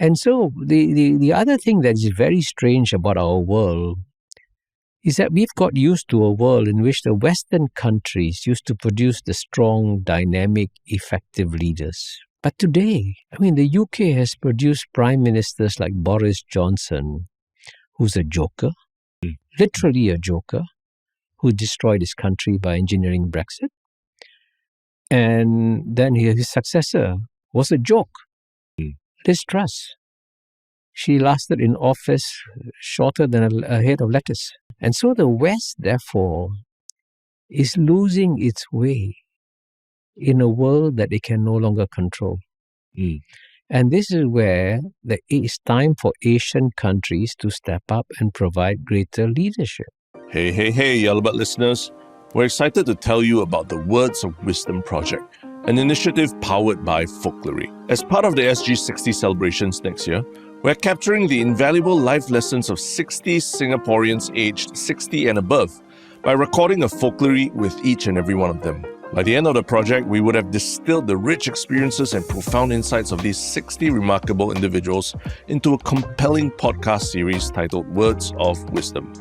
And so the other thing that is very strange about our world is that we've got used to a world in which the Western countries used to produce the strong, dynamic, effective leaders. But today, the UK has produced prime ministers like Boris Johnson, who's a joker, literally a joker, who destroyed his country by engineering Brexit. And then his successor was a joke, Liz Truss. She lasted in office shorter than a head of lettuce. And so the West, therefore, is losing its way in a world that it can no longer control. And this is where it's time for Asian countries to step up and provide greater leadership. Hey, Yellowbird listeners. We're excited to tell you about the Words of Wisdom project, an initiative powered by Folklory. As part of the SG60 celebrations next year, we're capturing the invaluable life lessons of 60 Singaporeans aged 60 and above by recording a folklory with each and every one of them. By the end of the project, we would have distilled the rich experiences and profound insights of these 60 remarkable individuals into a compelling podcast series titled Words of Wisdom,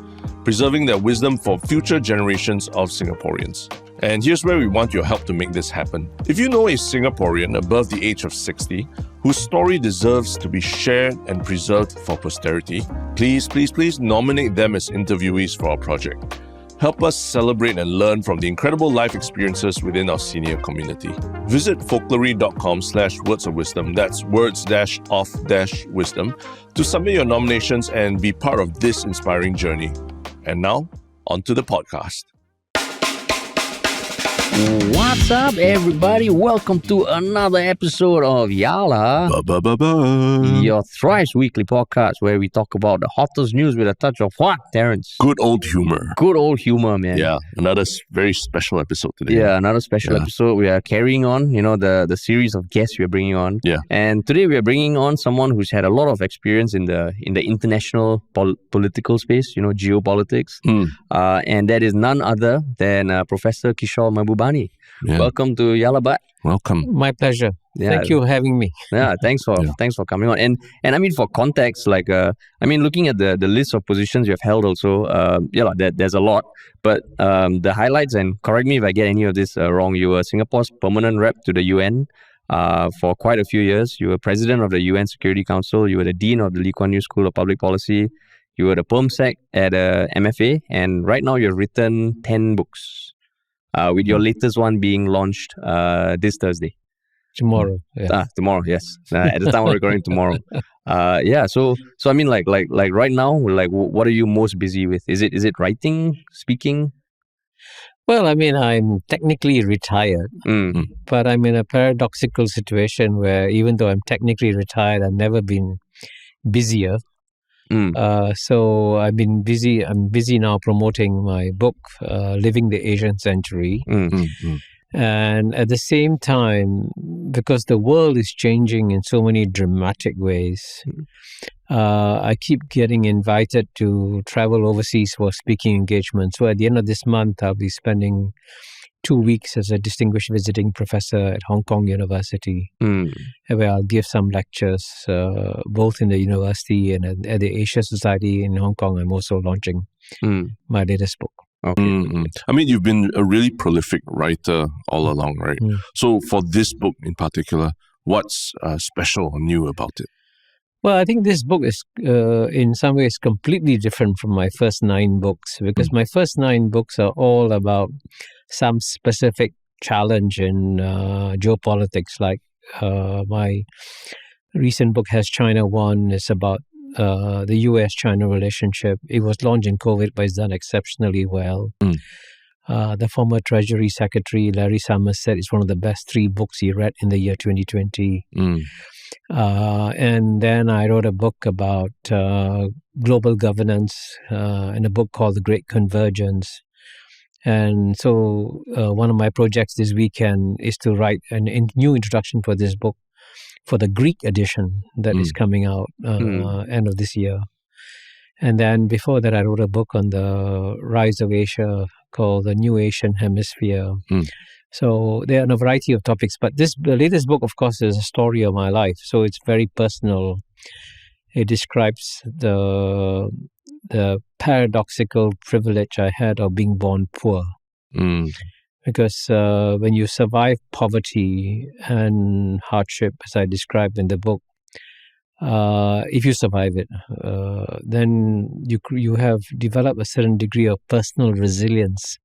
preserving their wisdom for future generations of Singaporeans. And here's where we want your help to make this happen. If you know a Singaporean above the age of 60 whose story deserves to be shared and preserved for posterity, please nominate them as interviewees for our project. Help us celebrate and learn from the incredible life experiences within our senior community. Visit folklory.com/words of wisdom, that's words-of-wisdom, to submit your nominations and be part of this inspiring journey. And now, on to the podcast. What's up, everybody? Welcome to another episode of Yala, your thrice weekly podcast where we talk about the hottest news with a touch of what, Terence? Good old humor. Good old humor, man. Yeah, another very special episode today. Yeah, another special episode. We are carrying on, the series of guests we are bringing on. Yeah. And today we are bringing on someone who's had a lot of experience in the international political space, geopolitics. And that is none other than Professor Kishore Mahbubani. Yeah. Welcome to Yalabat. Welcome. My pleasure. Yeah. Thank you for having me. Yeah, thanks for coming on. And for context, looking at the list of positions you have held also, there's a lot. But the highlights, and correct me if I get any of this wrong, you were Singapore's permanent rep to the UN for quite a few years. You were president of the UN Security Council. You were the dean of the Lee Kuan Yew School of Public Policy. You were the PermSec at MFA. And right now you've written 10 books. With your latest one being launched this Thursday. Tomorrow. Yeah. Tomorrow, yes. At the time we're recording tomorrow. So right now, what are you most busy with? Is it writing, speaking? Well, I'm technically retired, but I'm in a paradoxical situation where even though I'm technically retired, I've never been busier. So I've been busy. I'm busy now promoting my book, Living the Asian Century. And at the same time, because the world is changing in so many dramatic ways, I keep getting invited to travel overseas for speaking engagements. So at the end of this month, I'll be spending 2 weeks as a distinguished visiting professor at Hong Kong University, where I'll give some lectures, both in the university and at the Asia Society in Hong Kong. I'm also launching my latest book. Okay. You've been a really prolific writer all along, right? So for this book in particular, what's special or new about it? Well, I think this book is in some ways completely different from my first 9 books, because my first 9 books are all about some specific challenge in geopolitics. Like my recent book, Has China Won? Is about the US-China relationship. It was launched in COVID, but it's done exceptionally well. The former Treasury Secretary, Larry Summers, said it's one of the best 3 books he read in the year 2020. And then I wrote a book about global governance in a book called The Great Convergence. And so one of my projects this weekend is to write a new introduction for this book for the Greek edition that is coming out end of this year. And then before that, I wrote a book on the rise of Asia called The New Asian Hemisphere. So there are a variety of topics, but the latest book, of course, is a story of my life. So it's very personal. it describes the paradoxical privilege I had of being born poor. Because when you survive poverty and hardship, as I described in the book, if you survive it, then you have developed a certain degree of personal resilience,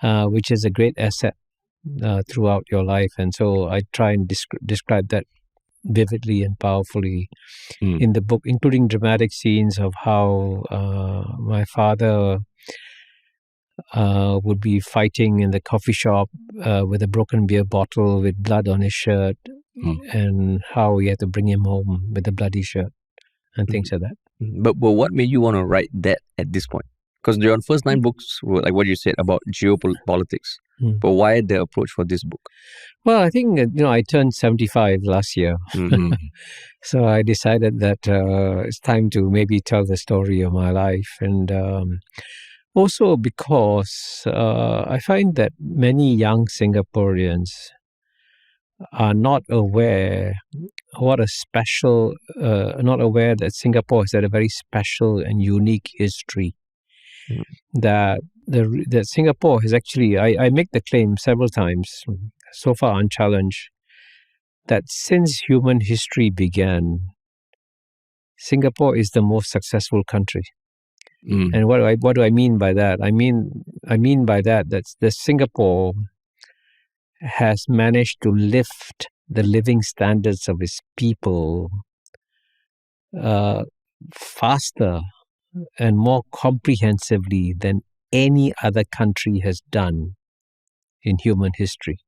which is a great asset throughout your life. And so I try and describe that vividly and powerfully in the book, including dramatic scenes of how my father would be fighting in the coffee shop with a broken beer bottle with blood on his shirt, and how he had to bring him home with a bloody shirt and things like that. But what made you want to write that at this point? Because your first 9 books were like what you said about geopolitics. But why the approach for this book? Well, I think, I turned 75 last year. So I decided that it's time to maybe tell the story of my life. And also because I find that many young Singaporeans are not aware that Singapore has had a very special and unique history. That Singapore has actually, I make the claim several times, so far unchallenged, that since human history began, Singapore is the most successful country. And what do I mean by that? I mean by that Singapore has managed to lift the living standards of its people faster and more comprehensively than any other country has done in human history.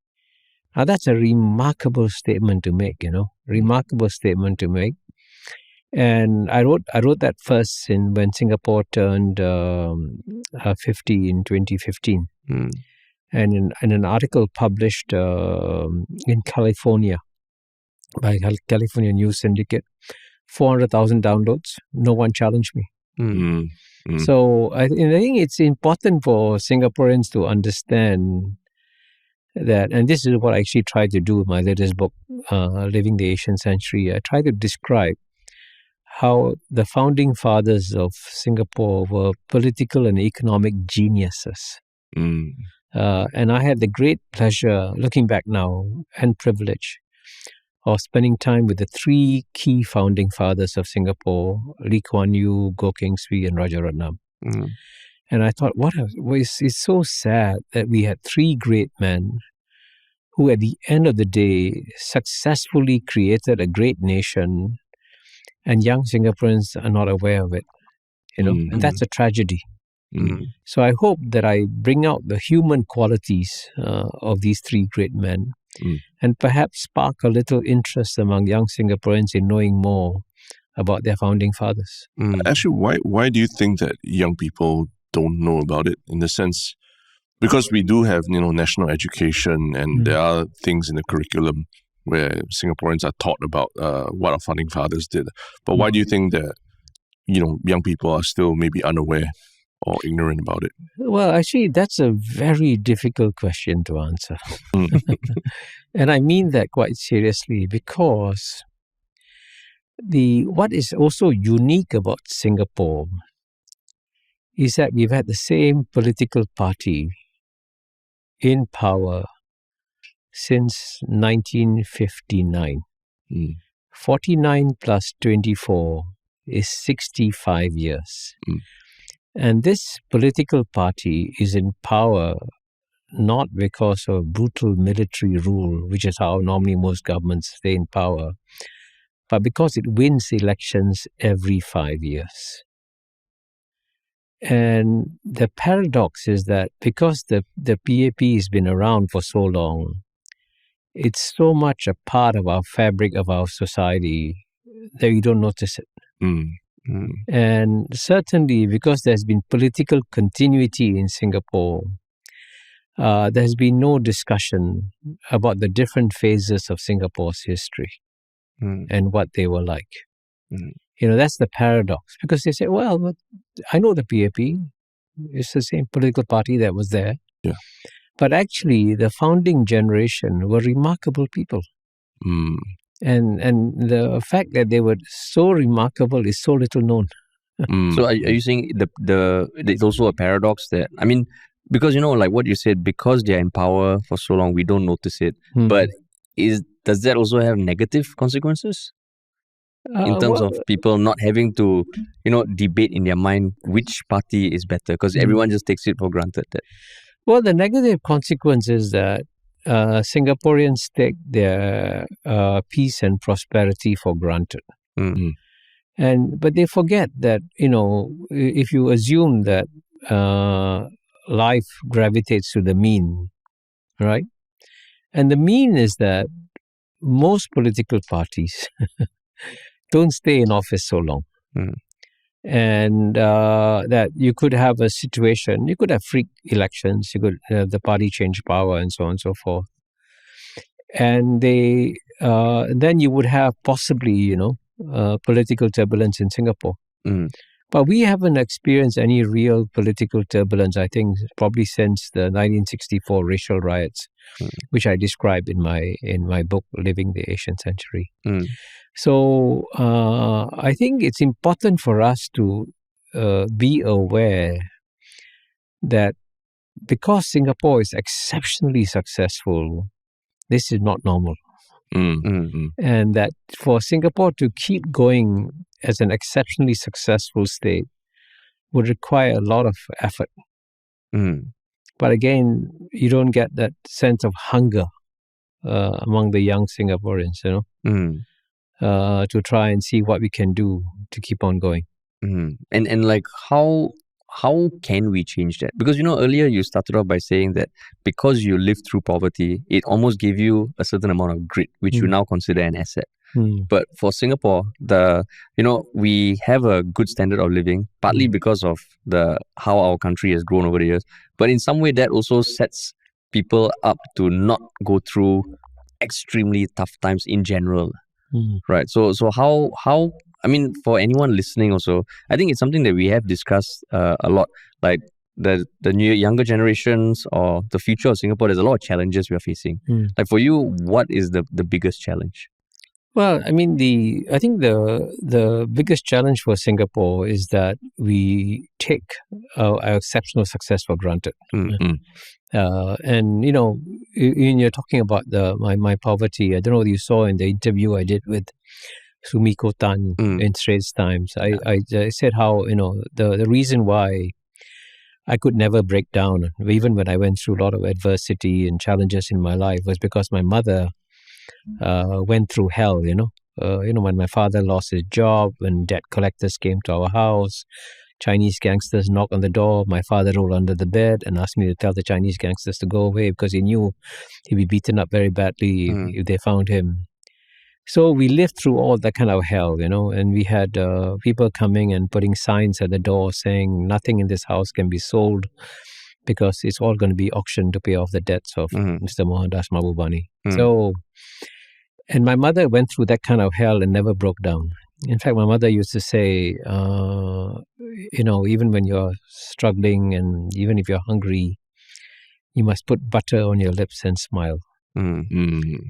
Now that's a remarkable statement to make, remarkable statement to make. And I wrote that first when Singapore turned 50 in 2015. And in an article published in California by California News Syndicate, 400,000 downloads. No one challenged me. So I think it's important for Singaporeans to understand that, and this is what I actually tried to do in my latest book, Living the Asian Century. I tried to describe how the founding fathers of Singapore were political and economic geniuses. And I had the great pleasure, looking back now, and privilege of spending time with the 3 key founding fathers of Singapore, Lee Kuan Yew, Goh Keng Swee, and Rajaratnam. And I thought, it's so sad that we had 3 great men who at the end of the day successfully created a great nation, and young Singaporeans are not aware of it. And that's a tragedy. So I hope that I bring out the human qualities of these 3 great men, and perhaps spark a little interest among young Singaporeans in knowing more about their founding fathers. Actually, why do you think that young people don't know about it? In the sense, because we do have national education, and there are things in the curriculum where Singaporeans are taught about what our founding fathers did. But why do you think that young people are still maybe unaware or ignorant about it? Well, actually, that's a very difficult question to answer. And I mean that quite seriously, because what is also unique about Singapore is that we've had the same political party in power since 1959. 49 plus 24 is 65 years. And this political party is in power not because of brutal military rule, which is how normally most governments stay in power, but because it wins elections every 5 years. And the paradox is that because the PAP has been around for so long, it's so much a part of our fabric of our society that we don't notice it. And certainly because there's been political continuity in Singapore, there's been no discussion about the different phases of Singapore's history and what they were like. That's the paradox, because they say, well, I know the PAP. It's the same political party that was there. Yeah. But actually, the founding generation were remarkable people. And the fact that they were so remarkable is so little known. So are you saying it's also a paradox that, I mean, because, like what you said, because they're in power for so long, we don't notice it. But does that also have negative consequences in terms of people not having to, debate in their mind which party is better? Because everyone just takes it for granted. Well, the negative consequence is that Singaporeans take their peace and prosperity for granted. But they forget that, if you assume that life gravitates to the mean, right? And the mean is that most political parties don't stay in office so long. And that you could have a situation, you could have freak elections, you could have the party change power and so on and so forth. And then you would have possibly, political turbulence in Singapore. But we haven't experienced any real political turbulence, I think, probably since the 1964 racial riots, which I describe in my book, Living the Asian Century. So I think it's important for us to be aware that because Singapore is exceptionally successful, this is not normal. And that for Singapore to keep going as an exceptionally successful state would require a lot of effort. But again, you don't get that sense of hunger among the young Singaporeans, to try and see what we can do to keep on going. And like how can we change that? Because, earlier you started off by saying that because you lived through poverty, it almost gave you a certain amount of grit, which you now consider an asset. But for Singapore, we have a good standard of living, partly because of how our country has grown over the years. But in some way, that also sets people up to not go through extremely tough times in general. Right. So how I mean, for anyone listening also, I think it's something that we have discussed a lot. Like the younger generations or the future of Singapore, there's a lot of challenges we are facing. Like for you, what is the biggest challenge? Well, I mean, I think the biggest challenge for Singapore is that we take our exceptional success for granted. And when you're talking about my poverty, I don't know what you saw in the interview I did with Sumiko Tan in Straits Times. I said how the reason why I could never break down, even when I went through a lot of adversity and challenges in my life, was because my mother went through hell. When my father lost his job, when debt collectors came to our house, Chinese gangsters knocked on the door. My father rolled under the bed and asked me to tell the Chinese gangsters to go away because he knew he'd be beaten up very badly if they found him. So we lived through all that kind of hell, and we had people coming and putting signs at the door saying nothing in this house can be sold because it's all going to be auctioned to pay off the debts of Mr. Mohandas Mahbubani. So, and my mother went through that kind of hell and never broke down. In fact, my mother used to say, even when you're struggling and even if you're hungry, you must put butter on your lips and smile.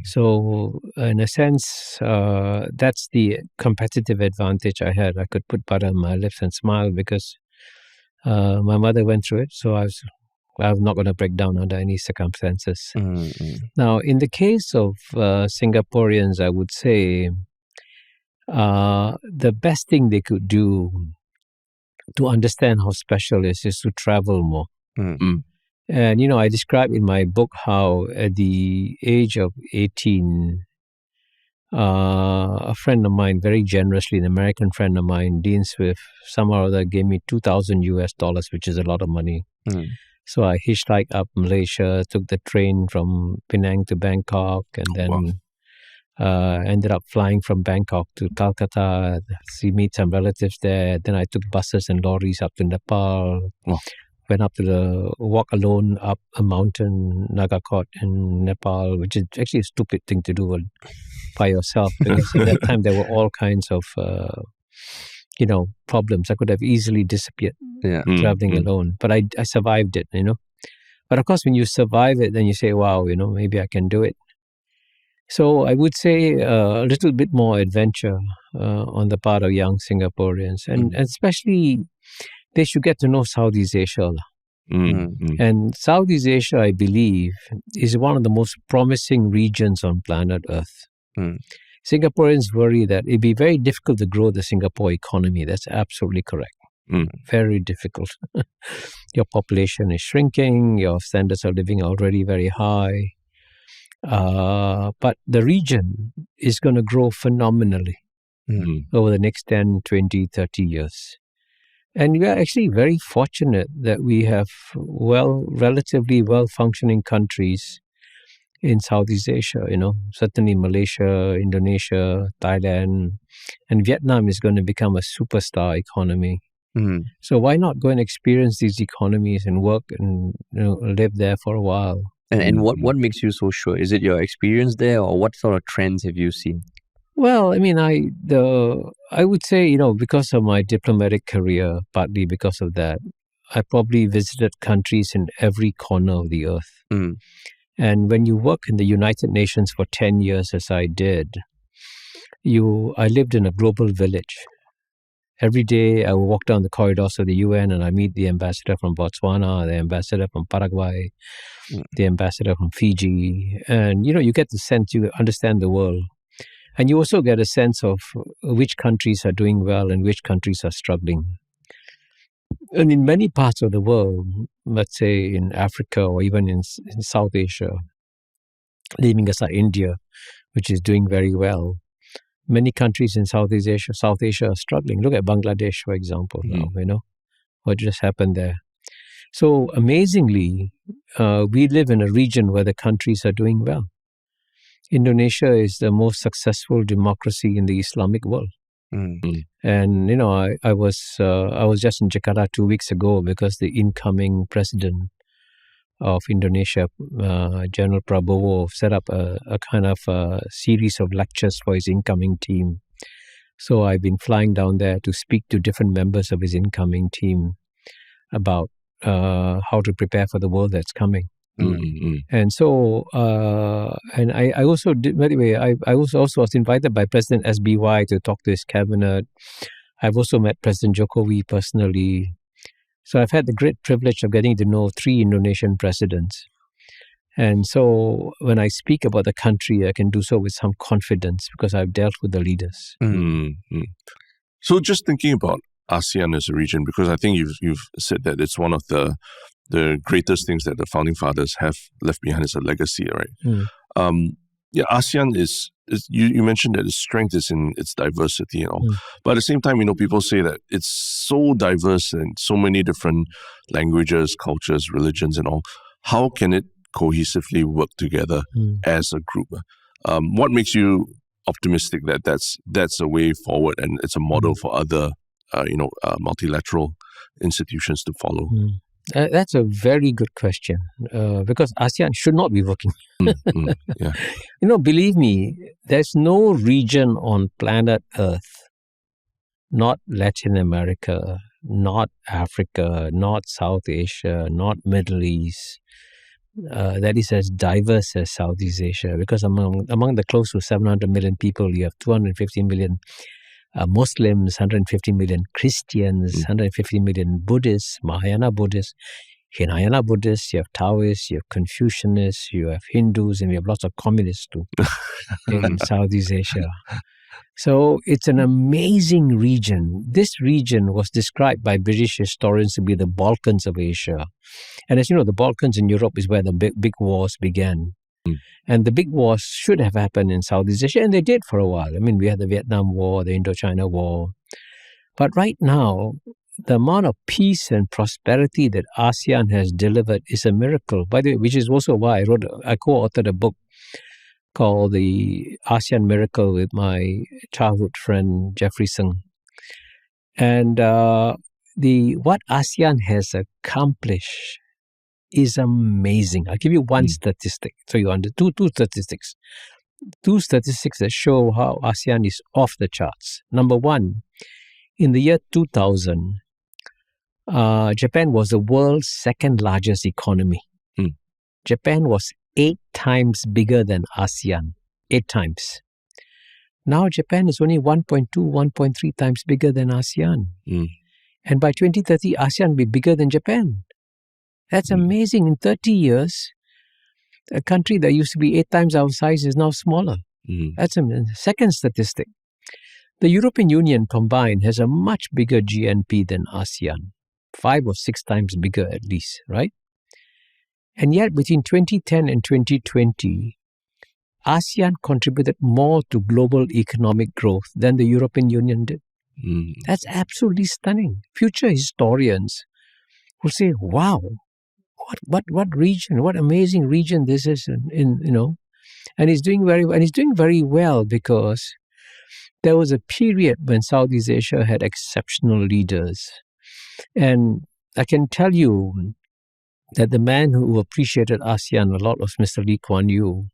So, in a sense, that's the competitive advantage I had. I could put butter on my lips and smile because my mother went through it. So I'm not going to break down under any circumstances. Now, in the case of Singaporeans, I would say the best thing they could do to understand how special it is to travel more. And, I describe in my book how at the age of 18, a friend of mine, very generously, an American friend of mine, Dean Swift, somehow or other gave me $2,000, which is a lot of money. So I hitchhiked up Malaysia, took the train from Penang to Bangkok, and then ended up flying from Bangkok to Calcutta, meet some relatives there. Then I took buses and lorries up to Nepal. Went up to walk alone up a mountain, Nagakot in Nepal, which is actually a stupid thing to do by yourself because at that time there were all kinds of, problems. I could have easily disappeared traveling alone, but I survived it, But of course, when you survive it, then you say, wow, maybe I can do it. So I would say a little bit more adventure on the part of young Singaporeans, and especially they should get to know Southeast Asia. And Southeast Asia, I believe, is one of the most promising regions on planet Earth. Singaporeans worry that it'd be very difficult to grow the Singapore economy. That's absolutely correct. Very difficult. Your population is shrinking. Your standards of living are already very high. But the region is going to grow phenomenally over the next 10, 20, 30 years. And we are actually very fortunate that we have relatively well-functioning countries in Southeast Asia, certainly Malaysia, Indonesia, Thailand, and Vietnam is going to become a superstar economy. So why not go and experience these economies and work and live there for a while? And what makes you so sure? Is it your experience there, or what sort of trends have you seen? Well, I mean, I would say, because of my diplomatic career, partly because of that, I probably visited countries in every corner of the earth. And when you work in the United Nations for 10 years, as I did, I lived in a global village. Every day I would walk down the corridors of the UN and I meet the ambassador from Botswana, the ambassador from Paraguay, the ambassador from Fiji. And, you get the sense, you understand the world. And you also get a sense of which countries are doing well and which countries are struggling. And in many parts of the world, let's say in Africa or even in South Asia, leaving aside India, which is doing very well, many countries in Southeast Asia are struggling. Look at Bangladesh, for example, now, what just happened there. So amazingly, we live in a region where the countries are doing well. Indonesia is the most successful democracy in the Islamic world. And, I was just in Jakarta 2 weeks ago because the incoming president of Indonesia, General Prabowo, set up a kind of a series of lectures for his incoming team. So I've been flying down there to speak to different members of his incoming team about how to prepare for the world that's coming. And so, and I also did, by the way, I also was invited by President SBY to talk to his cabinet. I've also met President Jokowi personally. So I've had the great privilege of getting to know 3 Indonesian presidents. And so when I speak about the country, I can do so with some confidence because I've dealt with the leaders. So just thinking about ASEAN as a region, because I think you've said that it's one of the greatest things that the founding fathers have left behind as a legacy, right? ASEAN is you mentioned that its strength is in its diversity and all. But at the same time, people say that it's so diverse and so many different languages, cultures, religions and all. How can it cohesively work together as a group? What makes you optimistic that that's a way forward and it's a model for other, multilateral institutions to follow? That's a very good question because ASEAN should not be working. Yeah. Believe me, there's no region on planet Earth, not Latin America, not Africa, not South Asia, not Middle East, that is as diverse as Southeast Asia. Because among the close to 700 million people, you have 250 million Muslims, 150 million Christians, 150 million Buddhists, Mahayana Buddhists, Hinayana Buddhists, you have Taoists, you have Confucianists, you have Hindus, and we have lots of communists too in Southeast Asia. So it's an amazing region. This region was described by British historians to be the Balkans of Asia. And as you know, the Balkans in Europe is where the big wars began. And the big wars should have happened in Southeast Asia, and they did for a while. I mean, we had the Vietnam War, the Indochina War. But right now, the amount of peace and prosperity that ASEAN has delivered is a miracle. By the way, which is also why I co-authored a book called The ASEAN Miracle with my childhood friend, Jeffrey Sung. And what ASEAN has accomplished is amazing. I'll give you one statistic. So you two statistics. 2 statistics that show how ASEAN is off the charts. Number one, in the year 2000, Japan was the world's 2nd largest economy. Japan was 8 times bigger than ASEAN. 8 times. Now Japan is only 1.2, 1.3 times bigger than ASEAN. And by 2030, ASEAN will be bigger than Japan. That's amazing. In 30 years, a country that used to be 8 times our size is now smaller. That's a second statistic. The European Union combined has a much bigger GNP than ASEAN. 5 or 6 times bigger at least, right? And yet between 2010 and 2020, ASEAN contributed more to global economic growth than the European Union did. That's absolutely stunning. Future historians will say, wow, what region, what amazing region this is in and he's doing very well. And he's doing very well because there was a period when Southeast Asia had exceptional leaders. And I can tell you that the man who appreciated ASEAN a lot was Mr. Lee Kuan Yew.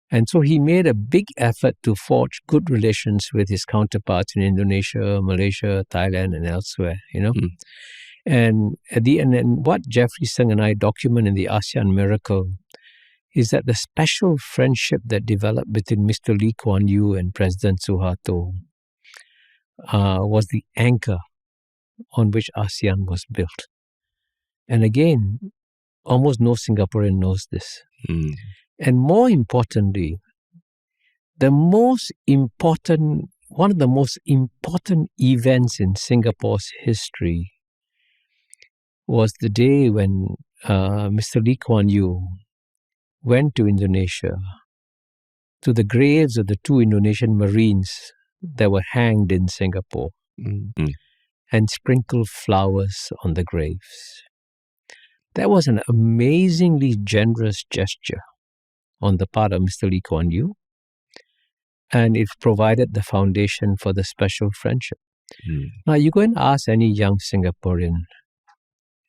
And so he made a big effort to forge good relations with his counterparts in Indonesia, Malaysia, Thailand, and elsewhere, And at the end, and what Jeffrey Sung and I document in the ASEAN Miracle is that the special friendship that developed between Mr. Lee Kuan Yew and President Suharto was the anchor on which ASEAN was built. And again, almost no Singaporean knows this. And more importantly, one of the most important events in Singapore's history was the day when Mr. Lee Kuan Yew went to Indonesia, to the graves of the 2 Indonesian Marines that were hanged in Singapore, and sprinkled flowers on the graves. That was an amazingly generous gesture on the part of Mr. Lee Kuan Yew, and it provided the foundation for the special friendship. Now, you go and ask any young Singaporean,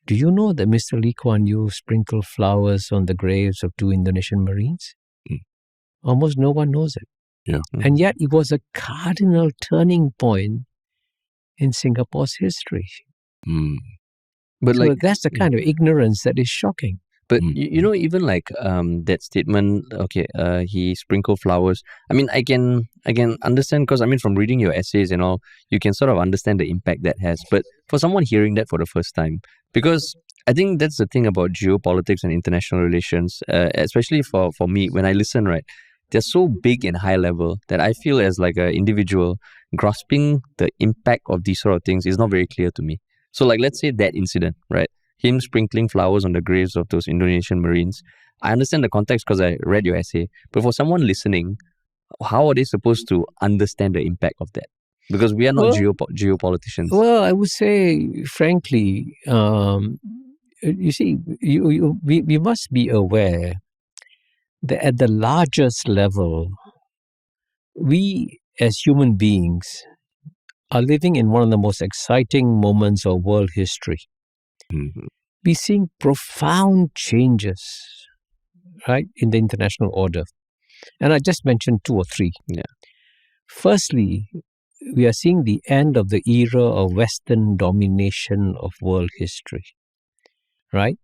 do you know that Mr. Lee Kuan Yew sprinkled flowers on the graves of 2 Indonesian Marines? Almost no one knows it. Yeah. And yet it was a cardinal turning point in Singapore's history. But so that's the kind of ignorance that is shocking. But even like that statement, he sprinkled flowers. I mean, I can understand because from reading your essays and all, you can sort of understand the impact that has. But for someone hearing that for the first time, because I think that's the thing about geopolitics and international relations, especially for me, when I listen, right, they're so big and high level that I feel as like an individual, grasping the impact of these sort of things is not very clear to me. So like, let's say that incident, right? Him sprinkling flowers on the graves of those Indonesian Marines. I understand the context because I read your essay. But for someone listening, how are they supposed to understand the impact of that? Because we are not geopoliticians. Well, I would say, frankly, you see, we must be aware that at the largest level, we as human beings are living in one of the most exciting moments of world history. We're seeing profound changes, right, in the international order. And I just mentioned 2 or 3. Yeah. Firstly, we are seeing the end of the era of Western domination of world history, right?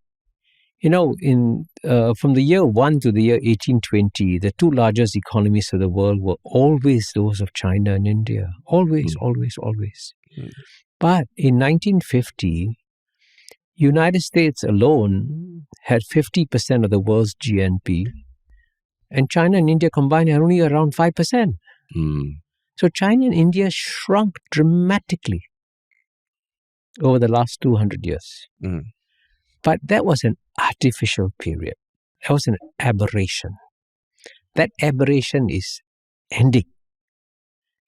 From the year 1 to the year 1820, the 2 largest economies of the world were always those of China and India. Always. But in 1950, United States alone had 50% of the world's GNP, and China and India combined had only around 5%. So China and India shrunk dramatically over the last 200 years. But that was an artificial period. That was an aberration. That aberration is ending.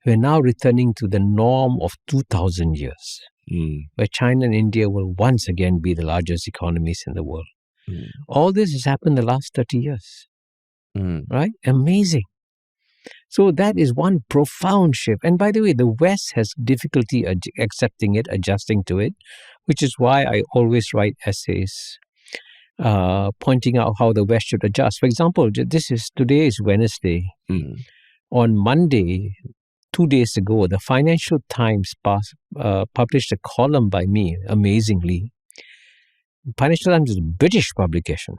We're now returning to the norm of 2,000 years, where China and India will once again be the largest economies in the world. All this has happened in the last 30 years, right? Amazing. So that is one profound shift. And by the way, the West has difficulty accepting it, adjusting to it, which is why I always write essays pointing out how the West should adjust. For example, today is Wednesday. On Monday, 2 days ago, the Financial Times published a column by me, amazingly. Financial Times is a British publication,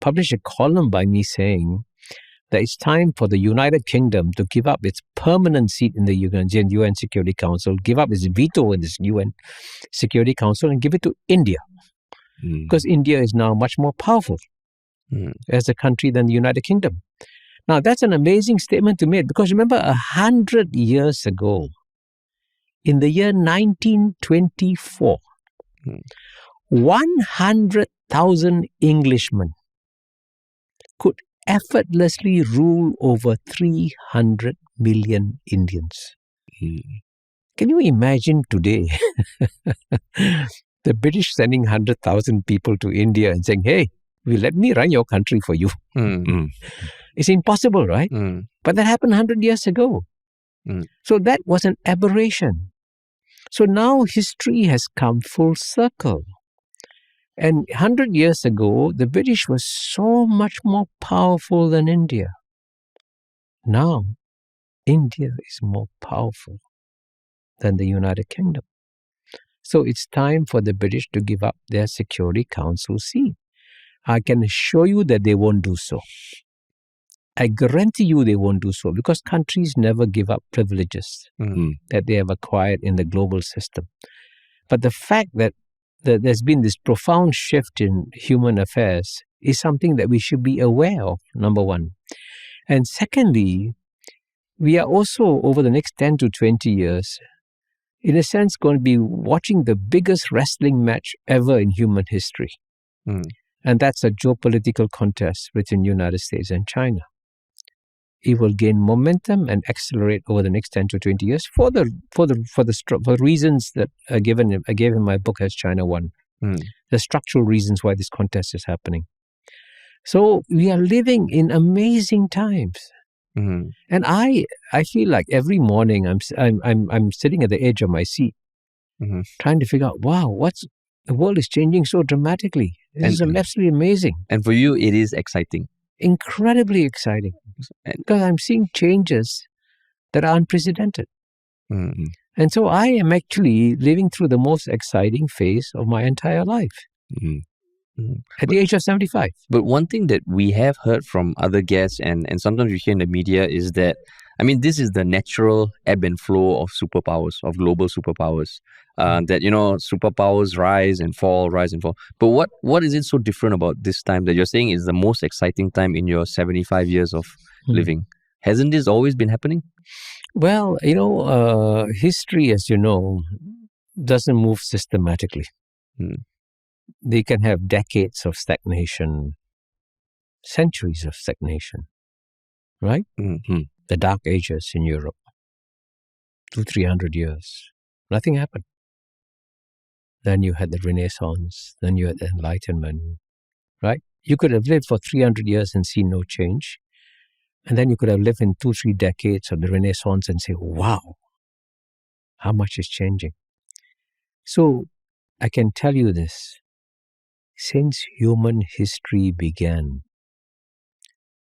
published a column by me saying, that it's time for the United Kingdom to give up its permanent seat in the UN Security Council, give up its veto in this UN Security Council, and give it to India. Because India is now much more powerful as a country than the United Kingdom. Now, that's an amazing statement to make, because remember, 100 years ago, in the year 1924, 100,000 Englishmen could effortlessly rule over 300 million Indians. Can you imagine today the British sending 100,000 people to India and saying, hey, let me run your country for you? It's impossible, right? But that happened 100 years ago. So that was an aberration. So now history has come full circle. And 100 years ago, the British was so much more powerful than India. Now, India is more powerful than the United Kingdom. So it's time for the British to give up their Security Council seat. I can assure you that they won't do so. I guarantee you they won't do so, because countries never give up privileges that they have acquired in the global system. But the fact that there's been this profound shift in human affairs is something that we should be aware of, number one. And secondly, we are also, over the next 10 to 20 years, in a sense, going to be watching the biggest wrestling match ever in human history. And that's a geopolitical contest between the United States and China. It will gain momentum and accelerate over the next 10 to 20 years for reasons that I gave in my book as China Won. The structural reasons why this contest is happening. So we are living in amazing times. And I feel like every morning I'm sitting at the edge of my seat, trying to figure out, wow, the world is changing so dramatically. This is absolutely amazing. And for you, it is exciting. Incredibly exciting, because I'm seeing changes that are unprecedented. And so I am actually living through the most exciting phase of my entire life at the age of 75. But one thing that we have heard from other guests and sometimes we hear in the media is that, I mean, this is the natural ebb and flow of superpowers, of global superpowers. That, superpowers rise and fall. But what is it so different about this time that you're saying is the most exciting time in your 75 years of living? Hasn't this always been happening? Well, history, as you know, doesn't move systematically. They can have decades of stagnation, centuries of stagnation, right? The Dark Ages in Europe, 200-300 years, nothing happened. Then you had the Renaissance, then you had the Enlightenment, right? You could have lived for 300 years and seen no change. And then you could have lived in 2-3 decades of the Renaissance and say, wow, how much is changing? So I can tell you this, since human history began,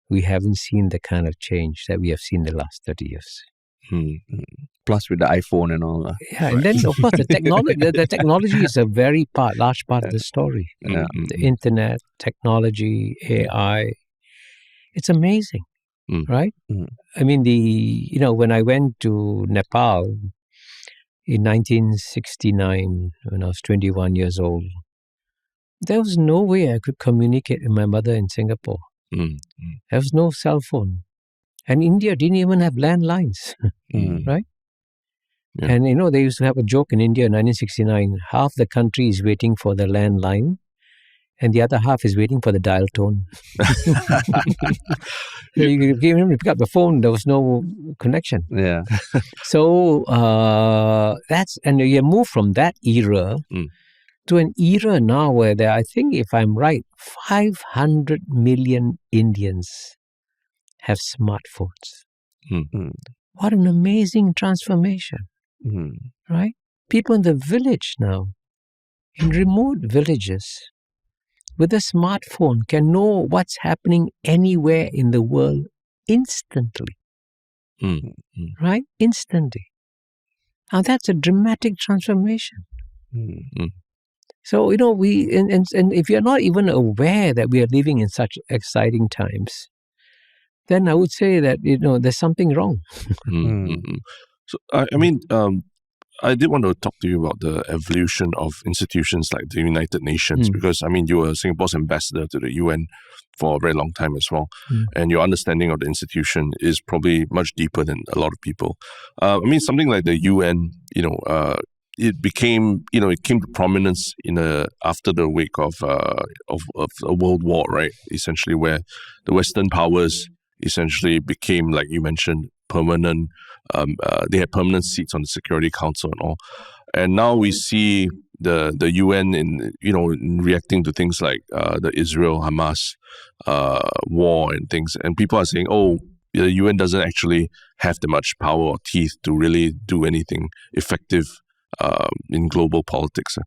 we haven't seen the kind of change that we have seen the last 30 years. Plus with the iPhone and all. Yeah, and then of course the technology is a very large part of the story. The internet, technology, AI, it's amazing, right? I mean, when I went to Nepal in 1969, when I was 21 years old, there was no way I could communicate with my mother in Singapore. There was no cell phone. And India didn't even have landlines, right? Yeah. And they used to have a joke in India in 1969, half the country is waiting for the landline and the other half is waiting for the dial tone. You pick up the phone, there was no connection. Yeah. So you move from that era to an era now where there, I think if I'm right, 500 million Indians have smartphones. What an amazing transformation, right? People in the village now, in remote villages, with a smartphone can know what's happening anywhere in the world instantly, right? Instantly. Now that's a dramatic transformation. So, and if you're not even aware that we are living in such exciting times, then I would say that, there's something wrong. So, I mean, I did want to talk to you about the evolution of institutions like the United Nations, because, I mean, you were Singapore's ambassador to the UN for a very long time as well. And your understanding of the institution is probably much deeper than a lot of people. I mean, something like the UN, it came to prominence after the wake of a world war, right? Essentially, where the Western powers essentially became, like you mentioned, permanent. They had permanent seats on the Security Council and all. And now we see the UN in reacting to things like the Israel-Hamas war and things. And people are saying, oh, the UN doesn't actually have that much power or teeth to really do anything effective in global politics.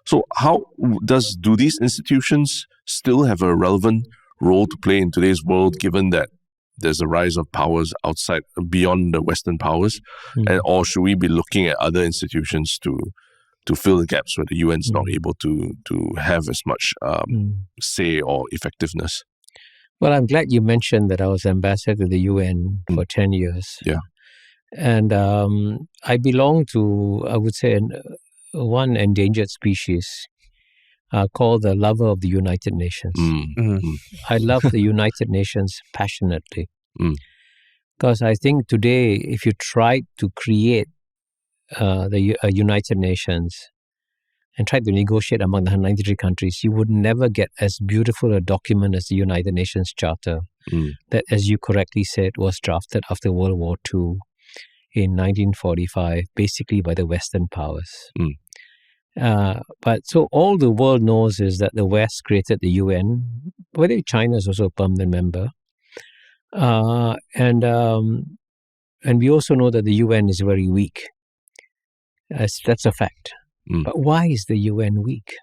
So how do these institutions still have a relevant role to play in today's world, given that there's a rise of powers outside, beyond the Western powers? Or should we be looking at other institutions to fill the gaps where the UN is not able to have as much say or effectiveness? Well, I'm glad you mentioned that I was ambassador to the UN for 10 years. Yeah. And I belong to, I would say, one endangered species called the lover of the United Nations. I love the United Nations passionately. Because I think today, if you try to create the United Nations and try to negotiate among the 193 countries, you would never get as beautiful a document as the United Nations Charter that, as you correctly said, was drafted after World War II in 1945, basically by the Western powers. But so all the world knows is that the West created the UN, whether China is also a permanent member. And we also know that the UN is very weak. That's a fact. But why is the UN weak?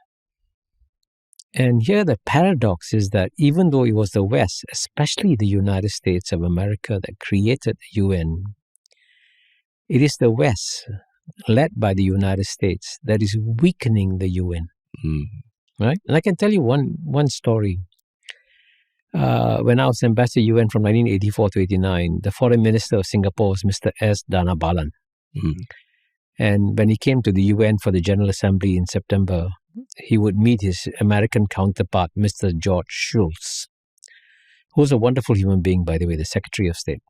And here the paradox is that even though it was the West, especially the United States of America, that created the UN, it is the West, led by the United States, that is weakening the UN. Right? And I can tell you one story. When I was ambassador to UN from 1984 to 89, the foreign minister of Singapore was Mr. S. Dhanabalan. And when he came to the UN for the General Assembly in September, he would meet his American counterpart, Mr. George Shultz, who was a wonderful human being, by the way, the Secretary of State.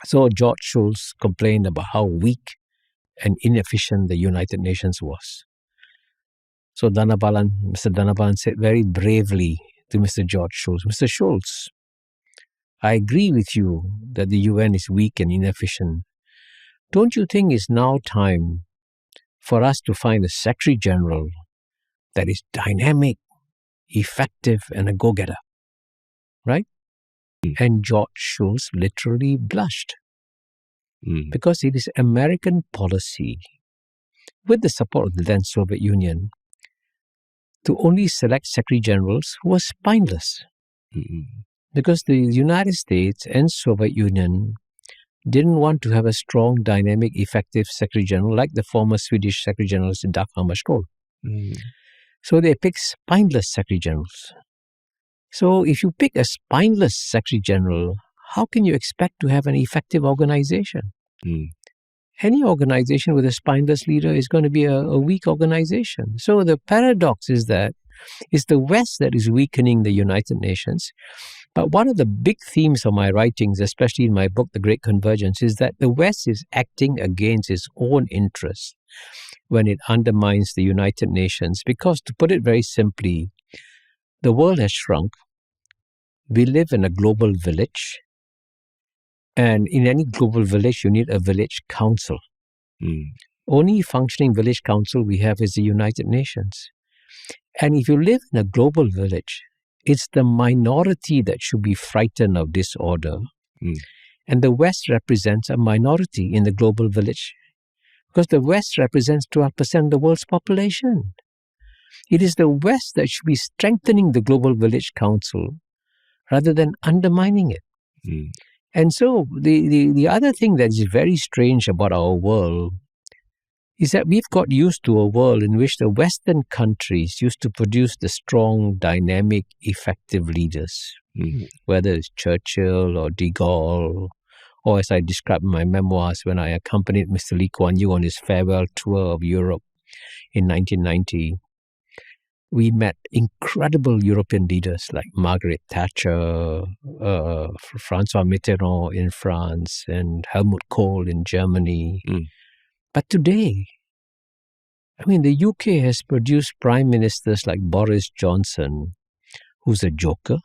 So George Shultz complained about how weak and inefficient the United Nations was. So Mr. Dhanabalan said very bravely to Mr. George Shultz, Mr. Shultz, I agree with you that the UN is weak and inefficient. Don't you think it's now time for us to find a Secretary General that is dynamic, effective, and a go-getter? Right? And George Shultz literally blushed. Because it is American policy, with the support of the then Soviet Union, to only select Secretary Generals who are spineless. Because the United States and Soviet Union didn't want to have a strong, dynamic, effective Secretary General like the former Swedish Secretary Generals Dag Hammarskjöld. So they picked spineless Secretary Generals. So if you pick a spineless Secretary General, how can you expect to have an effective organization? Any organization with a spineless leader is going to be a weak organization. So the paradox is that it's the West that is weakening the United Nations. But one of the big themes of my writings, especially in my book, The Great Convergence, is that the West is acting against its own interests when it undermines the United Nations. Because, to put it very simply, the world has shrunk. We live in a global village. And in any global village, you need a village council. Only functioning village council we have is the United Nations. And if you live in a global village, it's the minority that should be frightened of disorder. And the West represents a minority in the global village because the West represents 12% of the world's population. It is the West that should be strengthening the Global Village Council rather than undermining it. And so the other thing that is very strange about our world is that we've got used to a world in which the Western countries used to produce the strong, dynamic, effective leaders, whether it's Churchill or de Gaulle, or as I described in my memoirs when I accompanied Mr. Lee Kuan Yew on his farewell tour of Europe in 1990. We met incredible European leaders like Margaret Thatcher, François Mitterrand in France, and Helmut Kohl in Germany. But today, I mean, the UK has produced prime ministers like Boris Johnson, who's a joker,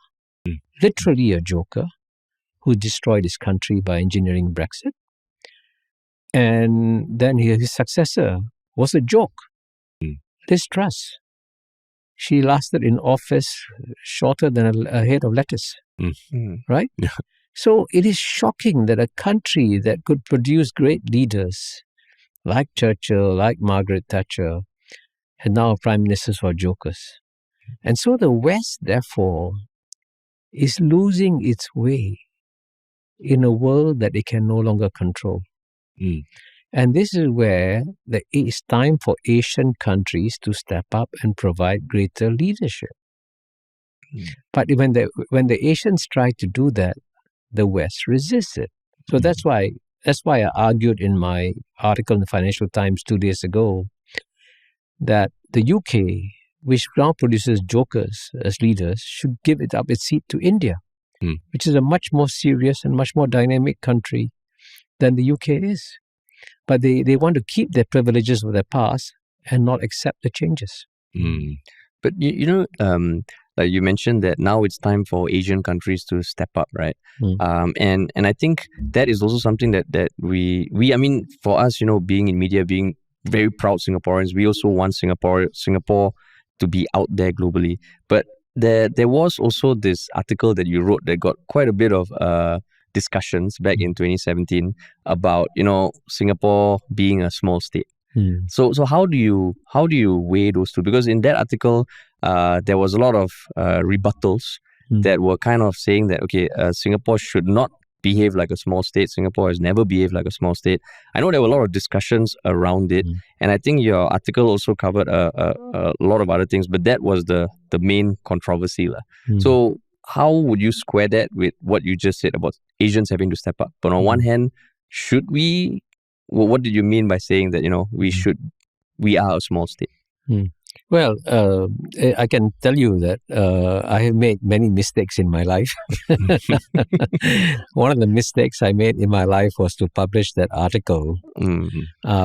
literally a joker, who destroyed his country by engineering Brexit. And then his successor was a joke, Liz Truss. She lasted in office shorter than a head of lettuce, right? Yeah. So it is shocking that a country that could produce great leaders like Churchill, like Margaret Thatcher, and now prime ministers are jokers. And so the West, therefore, is losing its way in a world that it can no longer control. And this is where it's time for Asian countries to step up and provide greater leadership. But when the Asians try to do that, the West resists it. So that's why I argued in my article in the Financial Times 2 days ago that the UK, which now produces jokers as leaders, should give it up its seat to India, which is a much more serious and much more dynamic country than the UK is. But they want to keep their privileges of their past and not accept the changes. But like you mentioned that now it's time for Asian countries to step up, right? And I think that is also something that we I mean, for us, being in media, being very proud Singaporeans, we also want Singapore to be out there globally. But there was also this article that you wrote that got quite a bit of discussions back in 2017 about Singapore being a small state. So how do you weigh those two? Because in that article there was a lot of rebuttals that were kind of saying that Singapore should not behave like a small state. Singapore has never behaved like a small state. I know there were a lot of discussions around it, and I think your article also covered a lot of other things, but that was the main controversy. So how would you square that with what you just said about Asians having to step up? But on one hand, should we? What did you mean by saying that we are a small state? Well, I can tell you that I have made many mistakes in my life. One of the mistakes I made in my life was to publish that article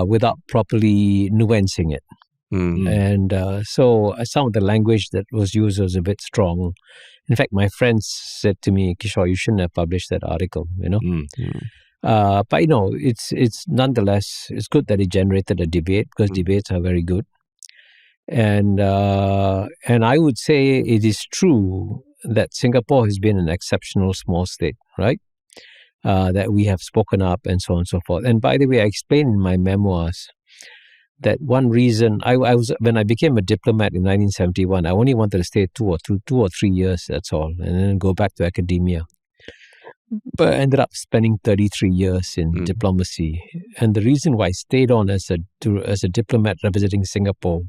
without properly nuancing it. And so some of the language that was used was a bit strong. In fact, my friends said to me, Kishore, you shouldn't have published that article, But, it's nonetheless, it's good that it generated a debate because debates are very good. And I would say it is true that Singapore has been an exceptional small state, right? That we have spoken up and so on and so forth. And by the way, I explained in my memoirs that one reason I was when I became a diplomat in 1971, I only wanted to stay 2 or 3 years, that's all, and then go back to academia. But I ended up spending 33 years in diplomacy. And the reason why I stayed on as a diplomat representing Singapore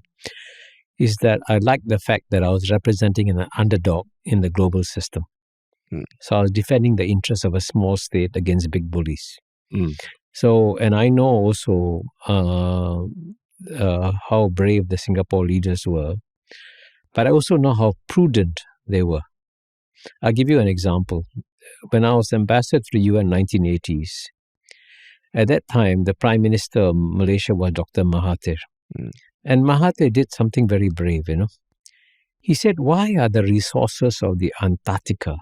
is that I liked the fact that I was representing an underdog in the global system. So I was defending the interests of a small state against big bullies. So, and I know also how brave the Singapore leaders were, but I also know how prudent they were. I'll give you an example. When I was ambassador to the UN in the 1980s, at that time, the Prime Minister of Malaysia was Dr. Mahathir. And Mahathir did something very brave, He said, why are the resources of the Antarctica,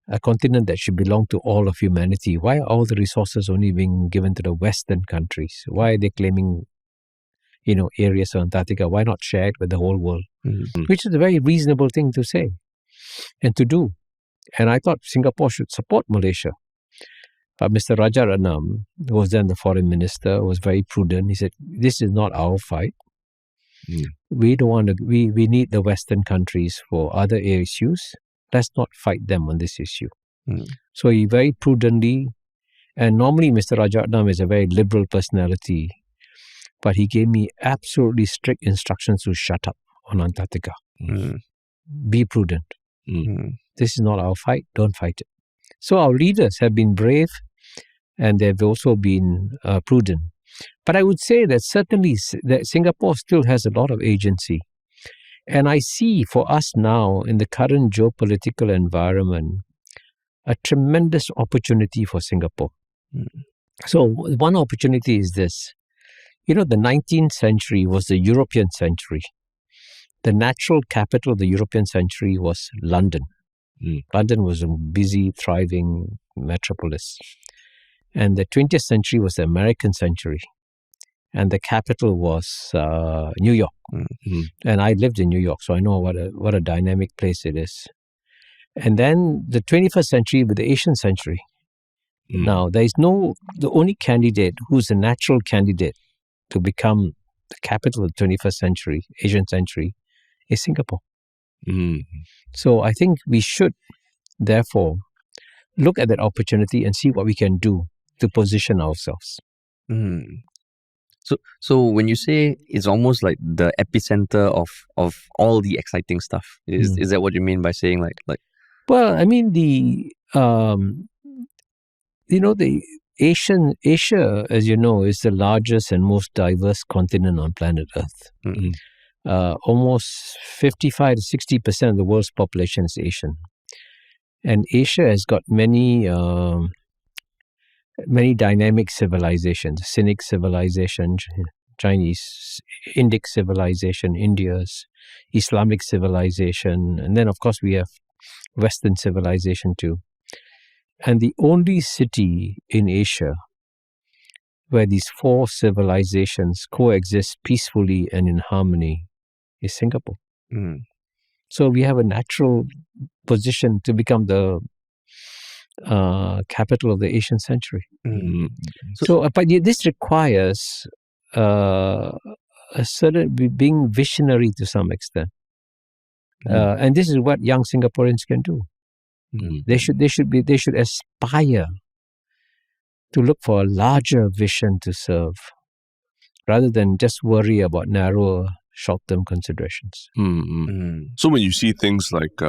a continent that should belong to all of humanity, why are all the resources only being given to the Western countries? Why are they claiming, areas of Antarctica? Why not share it with the whole world? Which is a very reasonable thing to say and to do. And I thought Singapore should support Malaysia. But Mr. Rajaratnam, who was then the foreign minister, was very prudent. He said, this is not our fight. We don't want to, we need the Western countries for other issues. Let's not fight them on this issue. So he very prudently, and normally Mr. Rajaratnam is a very liberal personality. but he gave me absolutely strict instructions to shut up on Antarctica. Be prudent. This is not our fight. Don't fight it. So our leaders have been brave, and they've also been prudent. But I would say that certainly that Singapore still has a lot of agency. And I see for us now in the current geopolitical environment a tremendous opportunity for Singapore. So one opportunity is this. The 19th century was the European century. The natural capital of the European century was London. London was a busy, thriving metropolis. And the 20th century was the American century. And the capital was New York. And I lived in New York, so I know what a dynamic place it is. And then the 21st century with the Asian century. Now, the only candidate who's a natural candidate to become the capital of the 21st century, Asian century, is Singapore. So I think we should, therefore, look at that opportunity and see what we can do to position ourselves. So when you say it's almost like the epicenter of all the exciting stuff, is that what you mean by saying like? Well, I mean the Asia, as you know, is the largest and most diverse continent on planet Earth. Almost 55 to 60% of the world's population is Asian, and Asia has got many dynamic civilizations: Sinic civilization, Chinese, Indic civilization, India's, Islamic civilization, and then of course we have Western civilization too. And the only city in Asia where these four civilizations coexist peacefully and in harmony is Singapore. So we have a natural position to become the capital of the Asian century. But this requires a certain being visionary to some extent, and this is what young Singaporeans can do. They should aspire to look for a larger vision to serve, rather than just worry about narrower short-term considerations. So when you see things like,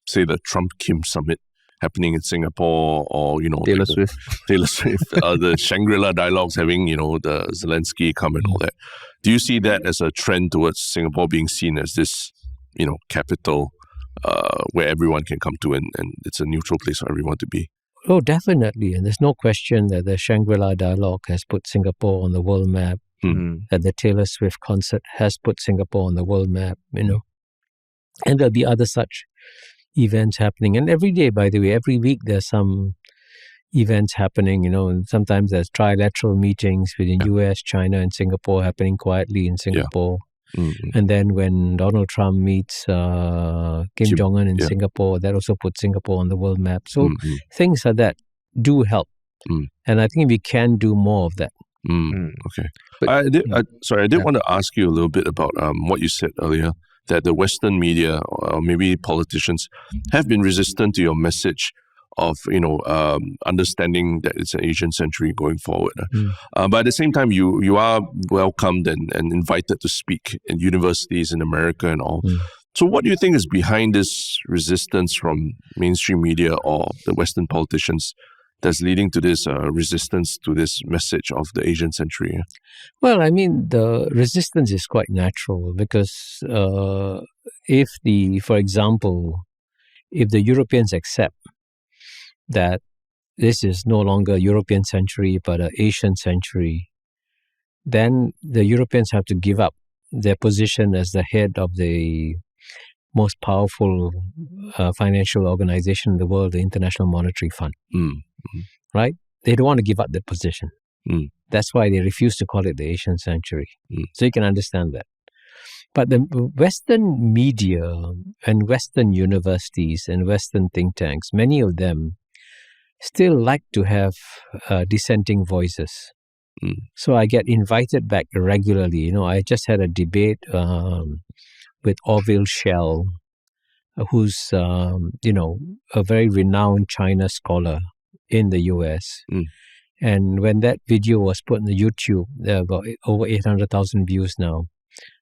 say, the Trump-Kim summit happening in Singapore, or Taylor Swift, the Shangri-La dialogues having the Zelensky come and all that, do you see that as a trend towards Singapore being seen as this capital where everyone can come to, and it's a neutral place for everyone to be? Oh, definitely. And there's no question that the Shangri-La dialogue has put Singapore on the world map, that the Taylor Swift concert has put Singapore on the world map, And there'll be other such events happening. And every day, by the way, every week there's some events happening, and sometimes there's trilateral meetings between US, China, and Singapore happening quietly in Singapore. And then when Donald Trump meets Kim Jong-un in Singapore, that also puts Singapore on the world map. So things like that do help. And I think we can do more of that. Okay. I did want to ask you a little bit about what you said earlier, that the Western media, or maybe politicians, have been resistant to your message of understanding that it's an Asian century going forward. But at the same time, you are welcomed and invited to speak in universities in America and all. So what do you think is behind this resistance from mainstream media or the Western politicians that's leading to this resistance to this message of the Asian century? Well, I mean, the resistance is quite natural because for example, if the Europeans accept that this is no longer a European century but an Asian century, then the Europeans have to give up their position as the head of the most powerful financial organization in the world, the International Monetary Fund. Right? They don't want to give up that position. That's why they refuse to call it the Asian century. So you can understand that. But the Western media and Western universities and Western think tanks, many of them still like to have dissenting voices. So I get invited back regularly. I just had a debate with Orville Schell, who's a very renowned China scholar in the US. And when that video was put on the YouTube, there are about over 800,000 views now.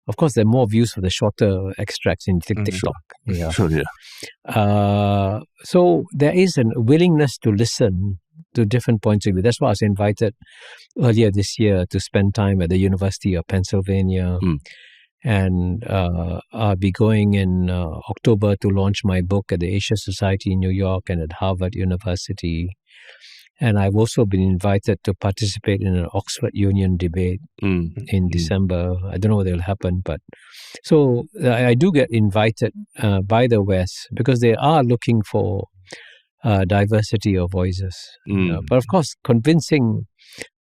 Of course, there are more views for the shorter extracts in TikTok. Yeah. Sure, yeah. So there is a willingness to listen to different points of view. That's why I was invited earlier this year to spend time at the University of Pennsylvania. And I'll be going in October to launch my book at the Asia Society in New York and at Harvard University. And I've also been invited to participate in an Oxford Union debate in December. I don't know whether it'll happen, but so I do get invited by the West because they are looking for diversity of voices. But of course, convincing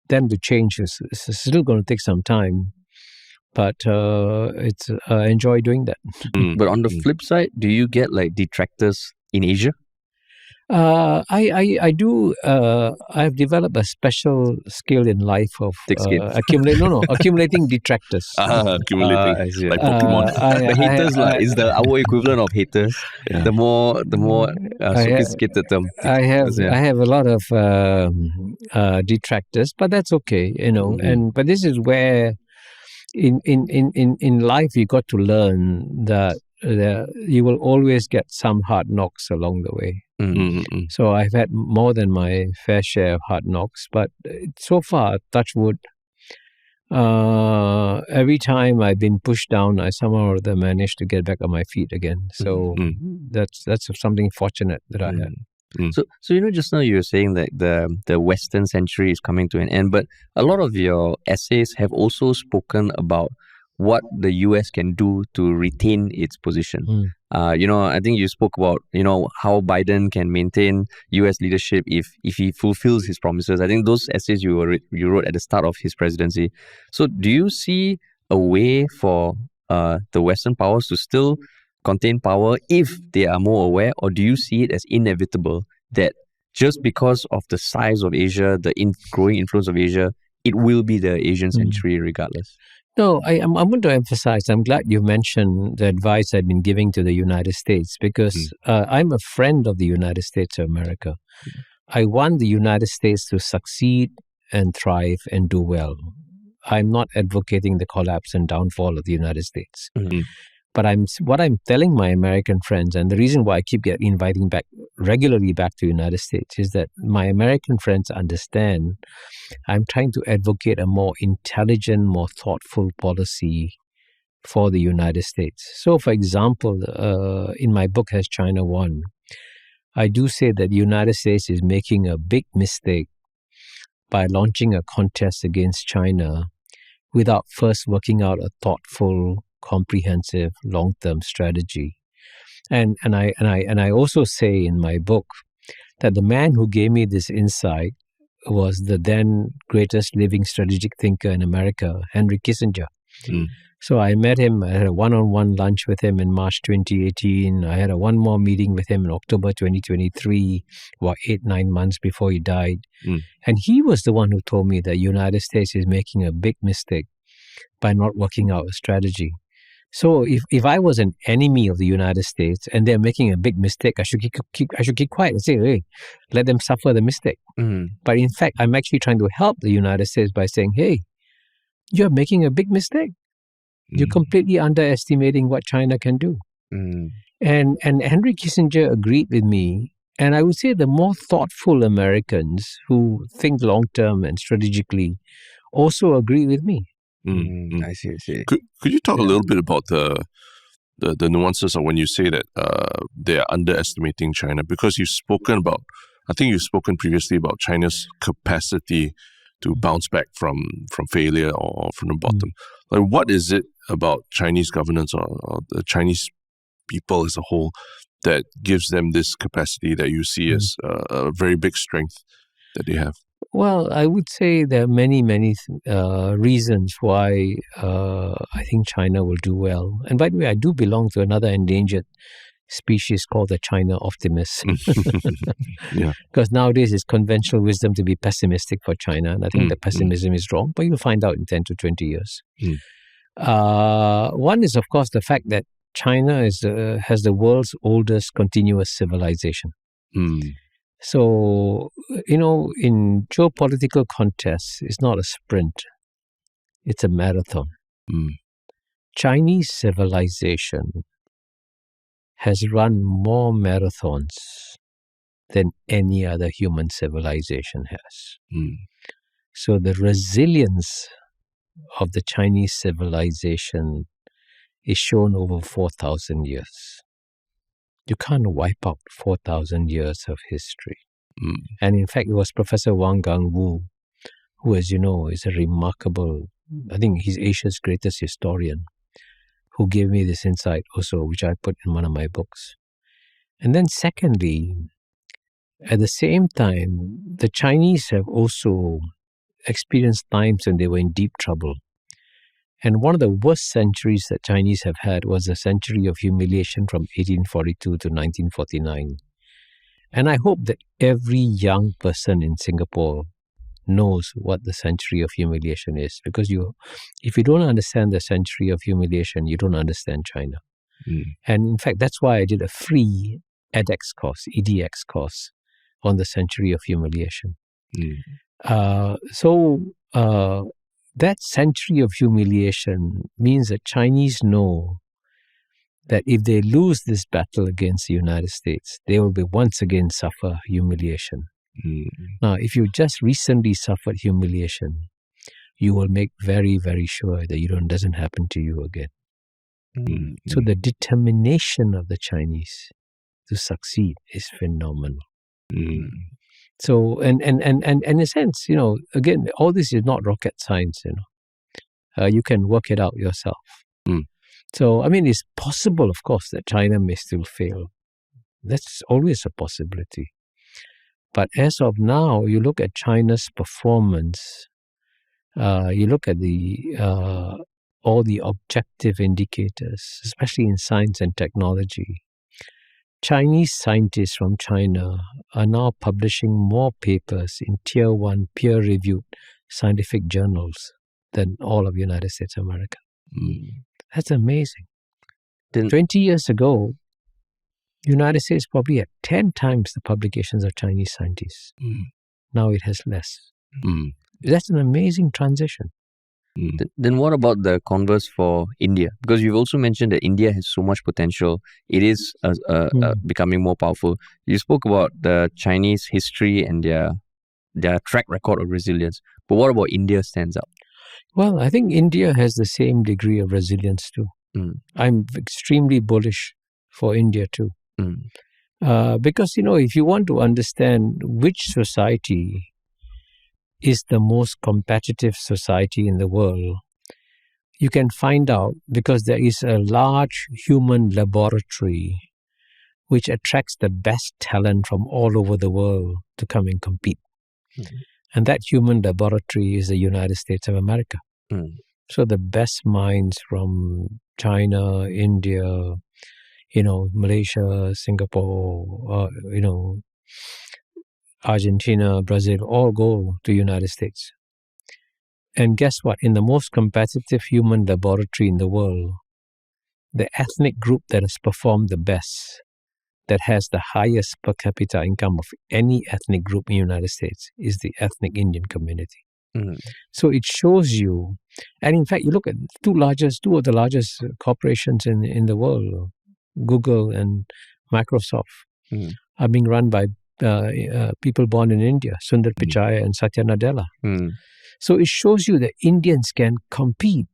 them to change is still going to take some time. But it's I enjoy doing that. But on the flip side, do you get like detractors in Asia? I do. I've developed a special skill in life of accumulating detractors. Accumulating like Pokemon. The haters is our equivalent of haters. Yeah. The more sophisticated term. I have a lot of detractors, but that's okay, but this is where in life you got to learn that you will always get some hard knocks along the way. So I've had more than my fair share of hard knocks, but so far, touch wood, every time I've been pushed down, I somehow or other managed to get back on my feet again. So that's something fortunate that I had. So just now you were saying that the Western century is coming to an end, but a lot of your essays have also spoken about what the US can do to retain its position. I think you spoke about how Biden can maintain US leadership if he fulfills his promises. I think those essays you wrote at the start of his presidency. So do you see a way for the Western powers to still contain power if they are more aware, or do you see it as inevitable that just because of the size of Asia, the growing influence of Asia, it will be the Asian century regardless? No, I'm going to emphasize, I'm glad you mentioned the advice I've been giving to the United States because I'm a friend of the United States of America. I want the United States to succeed and thrive and do well. I'm not advocating the collapse and downfall of the United States. But what I'm telling my American friends, and the reason why I keep inviting regularly back to the United States is that my American friends understand I'm trying to advocate a more intelligent, more thoughtful policy for the United States. So, for example, in my book, Has China Won? I do say that the United States is making a big mistake by launching a contest against China without first working out a thoughtful, comprehensive, long-term strategy. And I also say in my book that the man who gave me this insight was the then greatest living strategic thinker in America, Henry Kissinger. So I met him, I had a one-on-one lunch with him in March 2018. I had one more meeting with him in October 2023, 8-9 months before he died. And he was the one who told me that the United States is making a big mistake by not working out a strategy. So if I was an enemy of the United States and they're making a big mistake, I should keep quiet and say, hey, let them suffer the mistake. But in fact, I'm actually trying to help the United States by saying, hey, you're making a big mistake. You're completely underestimating what China can do. And Henry Kissinger agreed with me. And I would say the more thoughtful Americans who think long-term and strategically also agree with me. I see. Could you talk a little bit about the nuances of when you say that they are underestimating China? Because you've spoken previously about China's capacity to bounce back from failure or from the bottom. Like, what is it about Chinese governance or the Chinese people as a whole that gives them this capacity that you see as a very big strength that they have? Well, I would say there are many reasons why I think China will do well. And by the way, I do belong to another endangered species called the China optimist. Because nowadays it's conventional wisdom to be pessimistic for China. And I think the pessimism is wrong, but you'll find out in 10 to 20 years. One is, of course, the fact that China has the world's oldest continuous civilization. So, in geopolitical contests, it's not a sprint, it's a marathon. Chinese civilization has run more marathons than any other human civilization has. So the resilience of the Chinese civilization is shown over 4,000 years. You can't wipe out 4,000 years of history. And in fact, it was Professor Wang Gangwu, who, as you know, is a remarkable, I think he's Asia's greatest historian, who gave me this insight also, which I put in one of my books. And then secondly, at the same time, the Chinese have also experienced times when they were in deep trouble. And one of the worst centuries that Chinese have had was the century of humiliation from 1842 to 1949. And I hope that every young person in Singapore knows what the century of humiliation is. Because if you don't understand the century of humiliation, you don't understand China. And in fact, that's why I did a free edX course, EDX course, on the century of humiliation. That century of humiliation means that Chinese know that if they lose this battle against the United States, they will be once again suffer humiliation. Now, if you just recently suffered humiliation, you will make very, very sure that it doesn't happen to you again. So the determination of the Chinese to succeed is phenomenal. So, and in a sense, again, all this is not rocket science, you can work it out yourself. So, I mean, it's possible, of course, that China may still fail. That's always a possibility. But as of now, you look at China's performance, you look at all the objective indicators, especially in science and technology. Chinese scientists from China are now publishing more papers in Tier 1 peer-reviewed scientific journals than all of United States of America. That's amazing. 20 years ago, United States probably had 10 times the publications of Chinese scientists. Now it has less. That's an amazing transition. Then what about the converse for India? Because you've also mentioned that India has so much potential. It is becoming more powerful. You spoke about the Chinese history and their track record of resilience. But what about India stands out? Well, I think India has the same degree of resilience too. I'm extremely bullish for India too. Because, if you want to understand which society is the most competitive society in the world, you can find out because there is a large human laboratory which attracts the best talent from all over the world to come and compete. And that human laboratory is the United States of America. So the best minds from China, India, Malaysia, Singapore, Argentina, Brazil, all go to the United States. And guess what? In the most competitive human laboratory in the world, the ethnic group that has performed the best, that has the highest per capita income of any ethnic group in the United States, is the ethnic Indian community. So it shows you, and in fact, you look at two of the largest corporations in the world, Google and Microsoft, are being run by people born in India, Sundar Pichai and Satya Nadella. So it shows you that Indians can compete.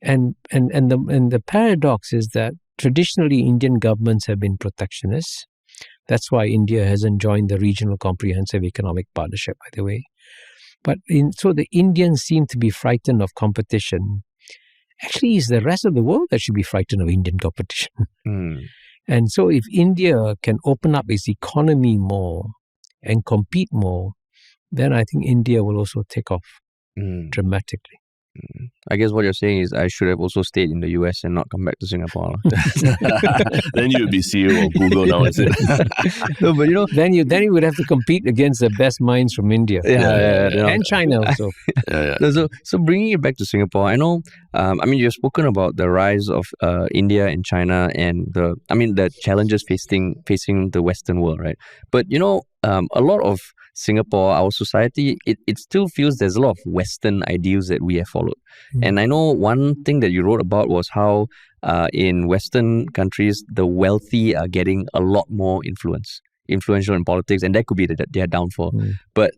And the paradox is that traditionally Indian governments have been protectionists. That's why India hasn't joined the Regional Comprehensive Economic Partnership, by the way. But so the Indians seem to be frightened of competition. Actually, it's the rest of the world that should be frightened of Indian competition. And so if India can open up its economy more and compete more, then I think India will also take off dramatically. I guess what you're saying is I should have also stayed in the US and not come back to Singapore. Then you would be CEO of Google now, is it? No, but then you would have to compete against the best minds from India and China also. So bringing it back to Singapore, I know. You've spoken about the rise of India and China and the challenges facing the Western world, right? But a lot of Singapore, our society, it still feels there's a lot of Western ideals that we have followed. And I know one thing that you wrote about was how in Western countries, the wealthy are getting a lot more influential in politics, and that could be their downfall. But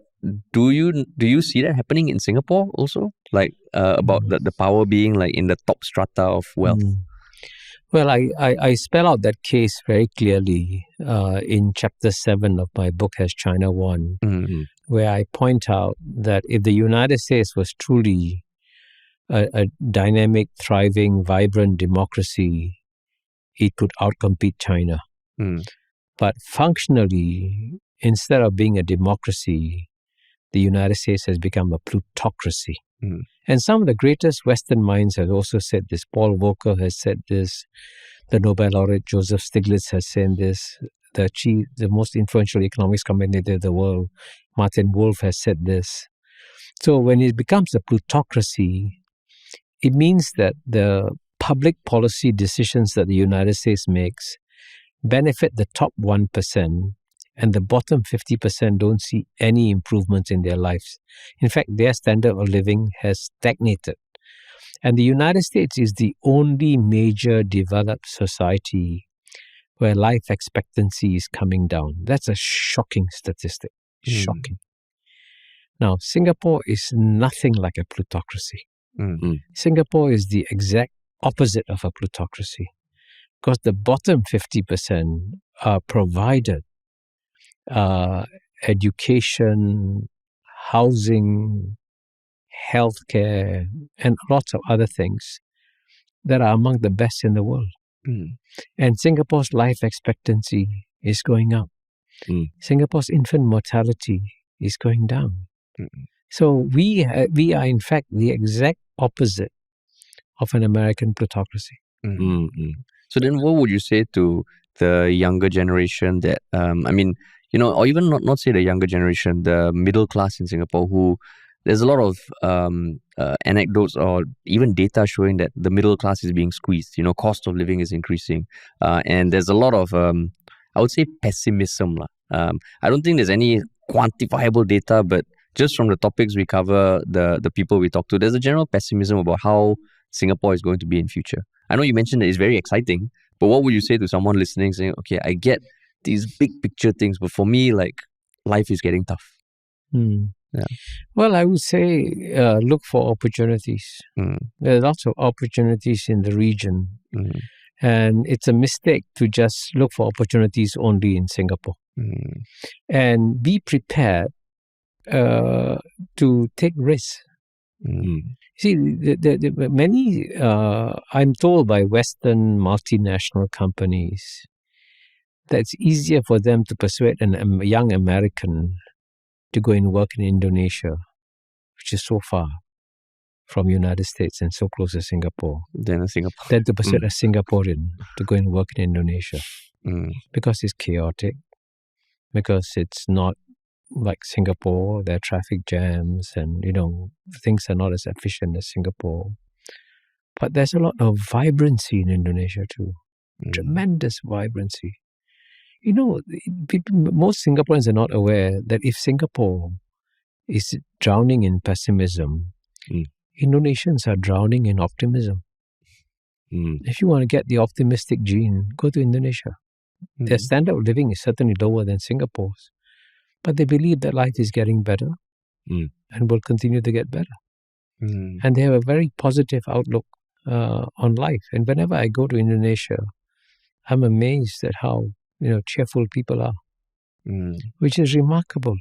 do you see that happening in Singapore also? Like about the power being like in the top strata of wealth? Well, I spell out that case very clearly in chapter 7 of my book, Has China Won, where I point out that if the United States was truly a dynamic, thriving, vibrant democracy, it could outcompete China. But functionally, instead of being a democracy, the United States has become a plutocracy. And some of the greatest Western minds have also said this. Paul Volcker has said this. The Nobel laureate Joseph Stiglitz has said this. The most influential economics commentator in the world, Martin Wolf, has said this. So when it becomes a plutocracy, it means that the public policy decisions that the United States makes benefit the top 1%, and the bottom 50% don't see any improvements in their lives. In fact, their standard of living has stagnated. And the United States is the only major developed society where life expectancy is coming down. That's a shocking statistic. Shocking. Now, Singapore is nothing like a plutocracy. Singapore is the exact opposite of a plutocracy, because the bottom 50% are provided education, housing, healthcare, and lots of other things that are among the best in the world. And Singapore's life expectancy is going up. Singapore's infant mortality is going down. So we are in fact the exact opposite of an American plutocracy. So then what would you say to the younger generation that, or even not say the younger generation, the middle class in Singapore, who there's a lot of anecdotes or even data showing that the middle class is being squeezed, cost of living is increasing. And there's a lot of, I would say, pessimism. I don't think there's any quantifiable data, but just from the topics we cover, the people we talk to, there's a general pessimism about how Singapore is going to be in future. I know you mentioned that it's very exciting, but what would you say to someone listening saying, okay, I get these big picture things, but for me, like, life is getting tough? Yeah. Well, I would say look for opportunities. There are lots of opportunities in the region. And it's a mistake to just look for opportunities only in Singapore. And be prepared to take risks. See, many, I'm told by Western multinational companies that it's easier for them to persuade a young American to go and work in Indonesia, which is so far from United States and so close to Singapore, than to persuade a Singaporean to go and work in Indonesia. Because it's chaotic, because it's not like Singapore, there are traffic jams and, things are not as efficient as Singapore. But there's a lot of vibrancy in Indonesia too. Tremendous vibrancy. Most Singaporeans are not aware that if Singapore is drowning in pessimism, Indonesians are drowning in optimism. If you want to get the optimistic gene, go to Indonesia. Their standard of living is certainly lower than Singapore's, but they believe that life is getting better and will continue to get better. And they have a very positive outlook on life. And whenever I go to Indonesia, I'm amazed at how cheerful people are, which is remarkable.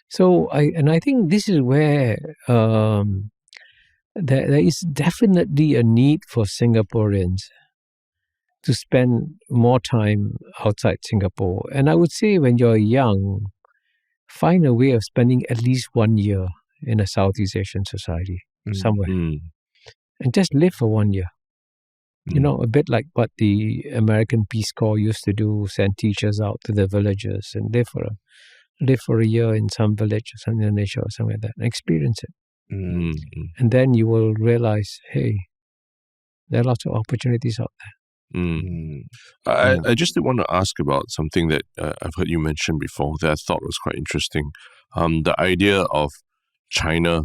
So I think this is where there is definitely a need for Singaporeans to spend more time outside Singapore. And I would say when you're young, find a way of spending at least 1 year in a Southeast Asian society somewhere. And just live for 1 year. A bit like what the American Peace Corps used to do, send teachers out to the villages and live for a year in some village or some Indonesia or something like that and experience it. And then you will realize, hey, there are lots of opportunities out there. I just did want to ask about something that I've heard you mention before that I thought was quite interesting. The idea of China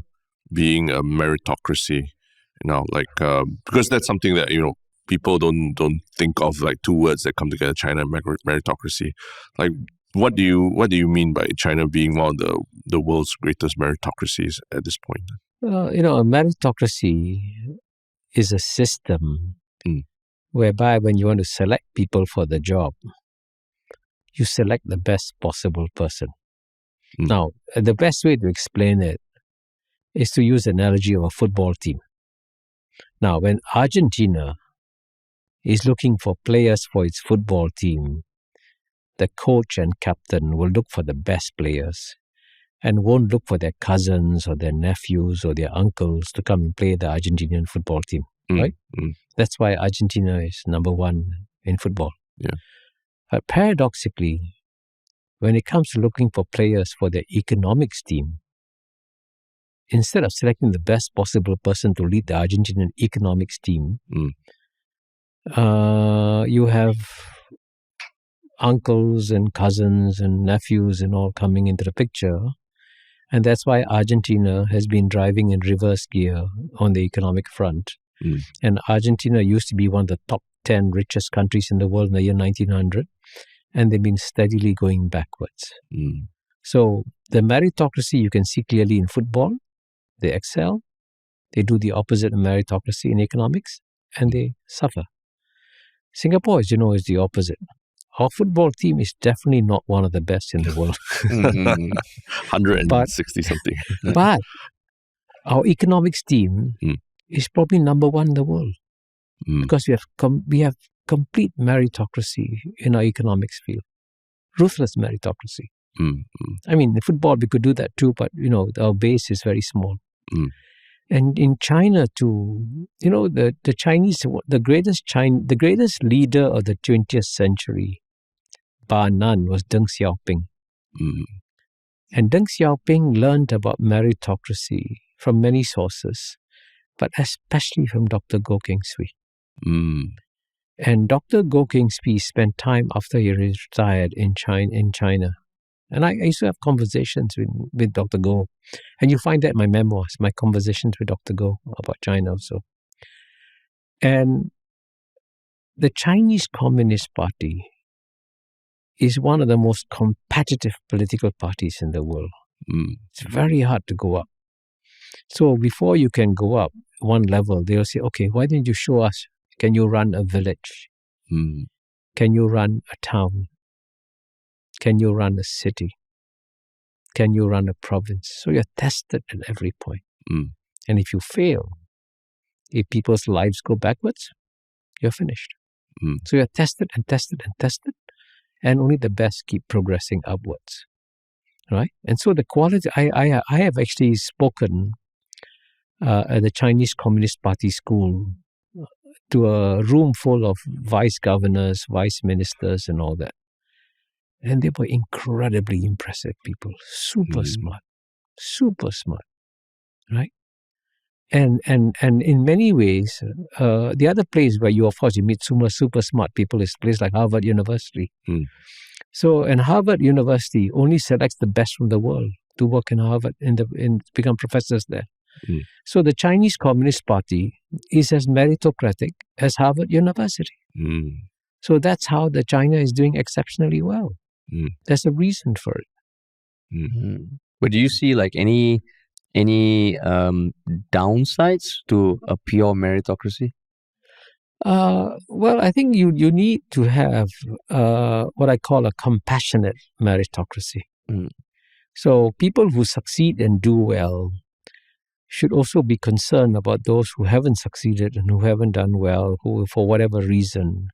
being a meritocracy, because that's something that, people don't think of, like two words that come together, China and meritocracy. Like, what do you mean by China being one of the world's greatest meritocracies at this point? A meritocracy is a system whereby when you want to select people for the job, you select the best possible person. Now, the best way to explain it is to use the analogy of a football team. Now, when Argentina is looking for players for its football team, the coach and captain will look for the best players and won't look for their cousins or their nephews or their uncles to come and play the Argentinian football team, right? That's why Argentina is number one in football. Yeah. But paradoxically, when it comes to looking for players for their economics team, instead of selecting the best possible person to lead the Argentinian economics team, you have uncles and cousins and nephews and all coming into the picture. And that's why Argentina has been driving in reverse gear on the economic front. And Argentina used to be one of the top 10 richest countries in the world in the year 1900. And they've been steadily going backwards. So the meritocracy you can see clearly in football. They excel. They do the opposite of meritocracy in economics. And they suffer. Singapore, as you know, is the opposite. Our football team is definitely not one of the best in the world. 160 something. But our economics team is probably number one in the world because we have complete meritocracy in our economics field. Ruthless meritocracy. I mean, in football we could do that too, but our base is very small. And in China too, the Chinese, the greatest leader of the 20th century, bar none, was Deng Xiaoping. And Deng Xiaoping learned about meritocracy from many sources, but especially from Dr. Goh Keng Swee. And Dr. Goh Keng Swee spent time after he retired in China. And I used to have conversations with Dr. Goh. And you find that in my memoirs, my conversations with Dr. Goh about China also. And the Chinese Communist Party is one of the most competitive political parties in the world. It's very hard to go up. So before you can go up one level, they'll say, okay, why don't you show us? Can you run a village? Can you run a town? Can you run a city? Can you run a province? So you're tested at every point. And if you fail, if people's lives go backwards, you're finished. So you're tested and tested and tested, and only the best keep progressing upwards. Right? And so the quality, I have actually spoken at the Chinese Communist Party school to a room full of vice governors, vice ministers, and all that. And they were incredibly impressive people, super smart, right? And in many ways, the other place where you meet super smart people is a place like Harvard University. So, and Harvard University only selects the best from the world to work in Harvard and become professors there. So the Chinese Communist Party is as meritocratic as Harvard University. So that's how the China is doing exceptionally well. There's a reason for it. But do you see like any downsides to a pure meritocracy? Well, I think you need to have what I call a compassionate meritocracy. So people who succeed and do well should also be concerned about those who haven't succeeded and who haven't done well, who for whatever reason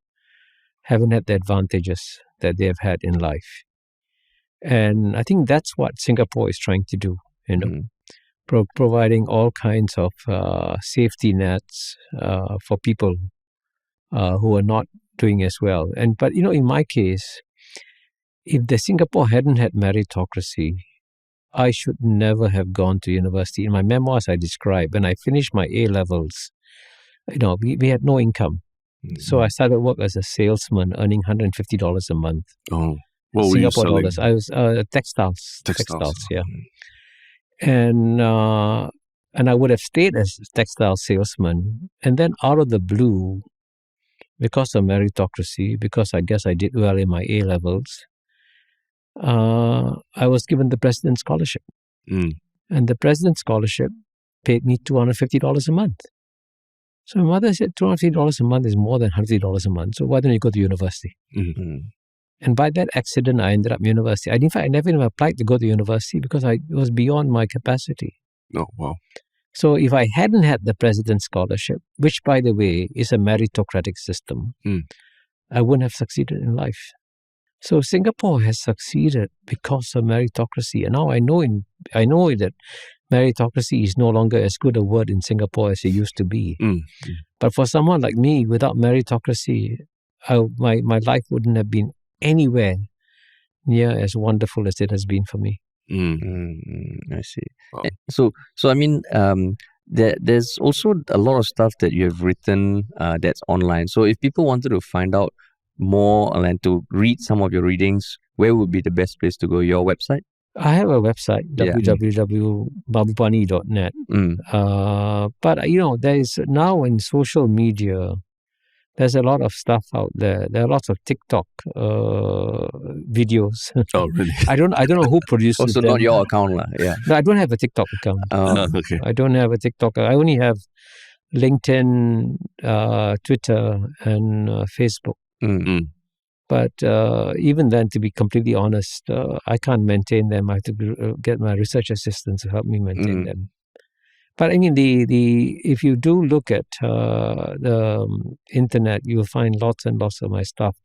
haven't had the advantages that they have had in life. And I think that's what Singapore is trying to do, providing all kinds of safety nets for people who are not doing as well. But in my case, if the Singapore hadn't had meritocracy, I should never have gone to university. In my memoirs, I describe when I finished my A-levels, we had no income. So I started work as a salesman, earning $150 a month. Oh, what were you Singapore selling? dollars. I was textiles. Yeah. And I would have stayed as a textile salesman. And then out of the blue, because of meritocracy, because I guess I did well in my A-levels, I was given the President's Scholarship. And the President's Scholarship paid me $250 a month. So my mother said $250 a month is more than $150 a month. So why don't you go to university? And by that accident, I ended up university. In fact, I never even applied to go to university because it was beyond my capacity. Oh, wow. So if I hadn't had the President's Scholarship, which, by the way, is a meritocratic system, I wouldn't have succeeded in life. So Singapore has succeeded because of meritocracy. And now I know that meritocracy is no longer as good a word in Singapore as it used to be. But for someone like me, without meritocracy, my life wouldn't have been anywhere near as wonderful as it has been for me. I see. Wow. So I mean, there's also a lot of stuff that you have written that's online. So if people wanted to find out more and to read some of your readings, where would be the best place to go? Your website? I have a website, www.mahbubani.net. But, there is now in social media, there's a lot of stuff out there. There are lots of TikTok videos. Oh, really? I don't know who produces also them. Not your account, yeah. No, I don't have a TikTok account. Okay. I don't have a TikTok. I only have LinkedIn, Twitter, and Facebook. But even then, to be completely honest, I can't maintain them. I have to get my research assistants to help me maintain them. But I mean, if you do look at the internet, you'll find lots and lots of my stuff.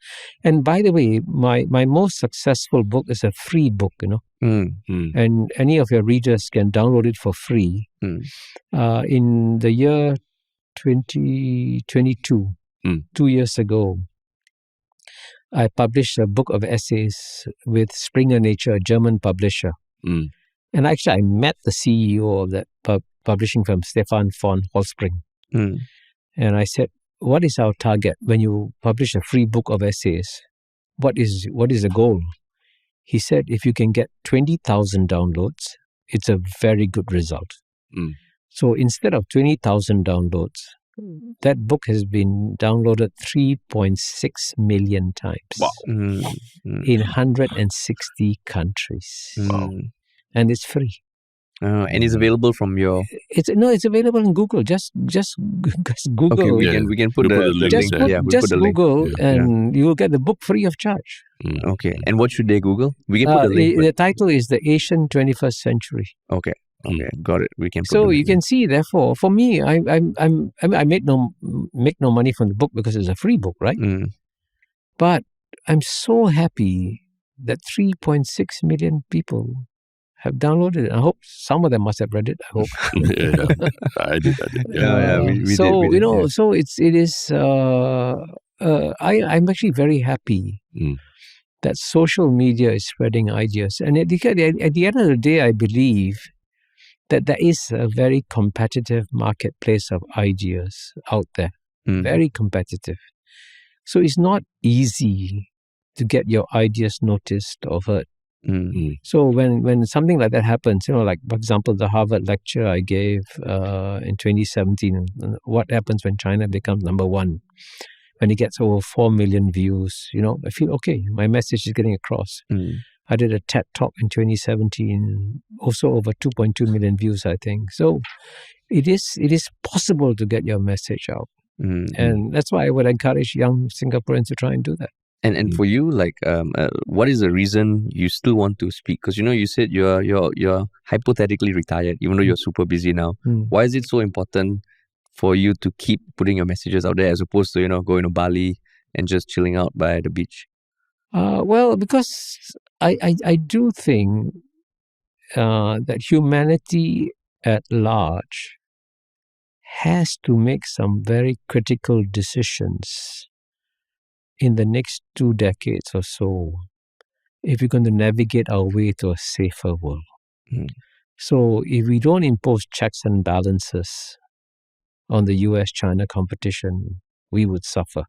And by the way, my most successful book is a free book, and any of your readers can download it for free. In the year 2022, 2 years ago, I published a book of essays with Springer Nature, a German publisher. And actually, I met the CEO of that publishing firm, Stefan von Holzbring. And I said, what is our target when you publish a free book of essays? What is the goal? He said, if you can get 20,000 downloads, it's a very good result. So instead of 20,000 downloads, that book has been downloaded 3.6 million times. Wow. In 160 countries. Wow. And it's free. And it's available from your... It's available in Google. Just Google. Okay, we can put the link there. Just Google and you will get the book free of charge. Okay. And what should they Google? We can put the link. The title is The Asian 21st Century. Okay, got it. We can. So you can see, therefore, for me, I make no money from the book because it's a free book, right? But I'm so happy that 3.6 million people have downloaded it. I hope some of them must have read it. I hope. I did. We did. So it is. I'm actually very happy that social media is spreading ideas, and at the end of the day, I believe that there is a very competitive marketplace of ideas out there. Very competitive. So it's not easy to get your ideas noticed or heard. So when something like that happens, like, for example, the Harvard lecture I gave in 2017, what happens when China becomes number one, when it gets over 4 million views, I feel, okay, my message is getting across. I did a TED Talk in 2017, also over 2.2 million views, I think. So it is possible to get your message out. And that's why I would encourage young Singaporeans to try and do that. And for you, what is the reason you still want to speak? Because you said you're hypothetically retired, even though you're super busy now. Why is it so important for you to keep putting your messages out there as opposed to going to Bali and just chilling out by the beach? Well, because I do think that humanity at large has to make some very critical decisions in the next 2 decades or so if we're going to navigate our way to a safer world. So if we don't impose checks and balances on the US-China competition, we would suffer.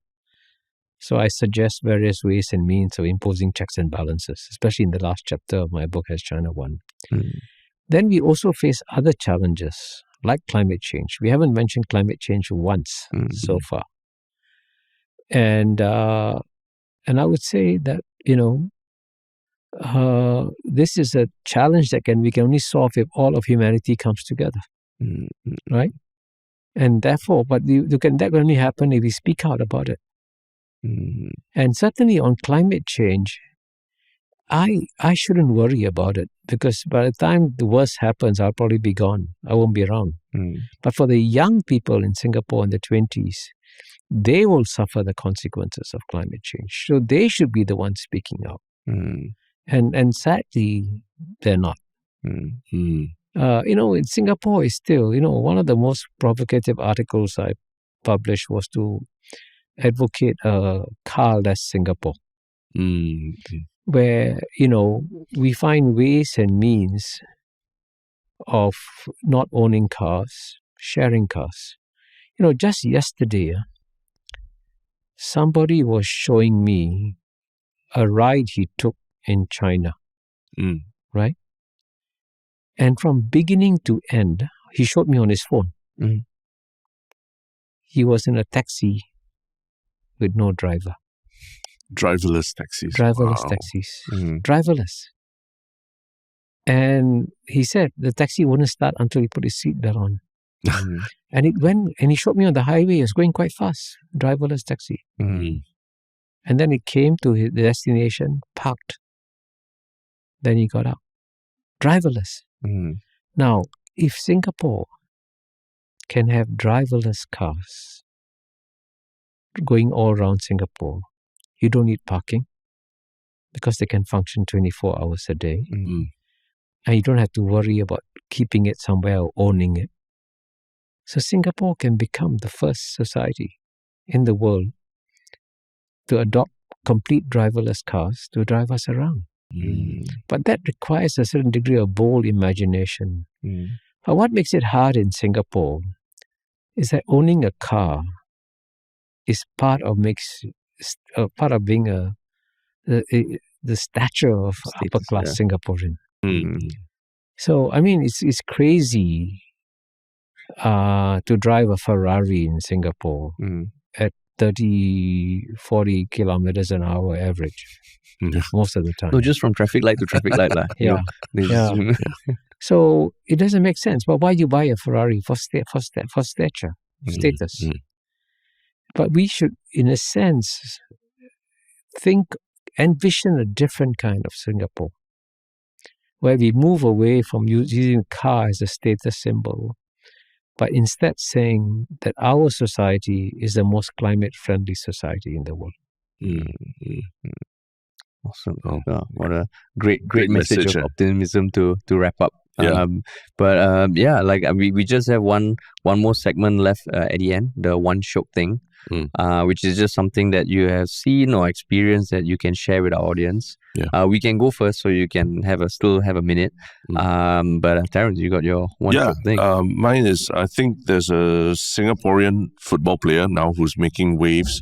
So I suggest various ways and means of imposing checks and balances, especially in the last chapter of my book, Has China Won? Then we also face other challenges like climate change. We haven't mentioned climate change once so far. And I would say that, this is a challenge that we can only solve if all of humanity comes together, right? And therefore, that can only happen if we speak out about it. And certainly on climate change, I shouldn't worry about it, because by the time the worst happens, I'll probably be gone. I won't be around. But for the young people in Singapore in the 20s, they will suffer the consequences of climate change. So they should be the ones speaking out. And sadly, they're not. In Singapore is still, one of the most provocative articles I published was to advocate a car-less Singapore, where, we find ways and means of not owning cars, sharing cars. Just yesterday, somebody was showing me a ride he took in China, right? And from beginning to end, he showed me on his phone. He was in a taxi with no driver. Driverless taxis. Taxis. Driverless. And he said the taxi wouldn't start until he put his seatbelt on. And it went, and he showed me on the highway, it was going quite fast. Driverless taxi. And then it came to his destination, parked. Then he got out. Driverless. Now, if Singapore can have driverless cars going all around Singapore, you don't need parking because they can function 24 hours a day. And you don't have to worry about keeping it somewhere or owning it. So Singapore can become the first society in the world to adopt complete driverless cars to drive us around. But that requires a certain degree of bold imagination. But what makes it hard in Singapore is that owning a car is part of being the stature of upper class Singaporean. So I mean, it's crazy to drive a Ferrari in Singapore at 30-40 kilometers an hour average most of the time. No, just from traffic light to traffic light. So it doesn't make sense. But why you buy a Ferrari? For stature, status. But we should, in a sense, envision a different kind of Singapore, where we move away from using a car as a status symbol, but instead saying that our society is the most climate-friendly society in the world. Awesome. What a great message of optimism to wrap up. We just have one more segment left at the end, the one Shiok Thing, which is just something that you have seen or experienced that you can share with our audience. We can go first, so you can still have a minute. But Terence, you got your one Shiok Thing. Mine is, I think there's a Singaporean football player now who's making waves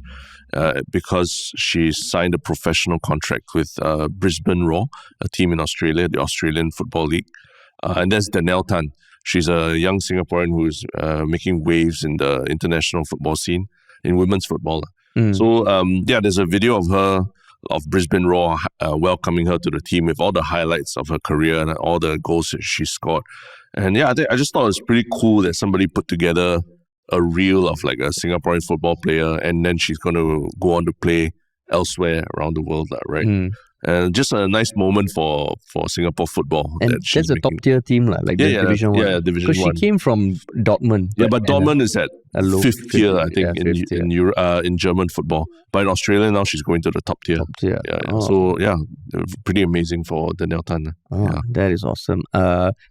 because she signed a professional contract with Brisbane Roar, a team in Australia, the Australian Football League. And that's Danielle Tan. She's a young Singaporean who's making waves in the international football scene, in women's football. So, there's a video of Brisbane Roar welcoming her to the team with all the highlights of her career and all the goals that she scored. And I just thought it was pretty cool that somebody put together a reel of like a Singaporean football player, and then she's going to go on to play elsewhere around the world, right? And just a nice moment for Singapore football. And that's a top tier team, Division 1. Yeah, Division 1. Because she came from Dortmund. Yeah, but Dortmund is at fifth tier, I think, in German football. But in Australia now, she's going to the top tier. So, pretty amazing for Danielle Tan. That is awesome.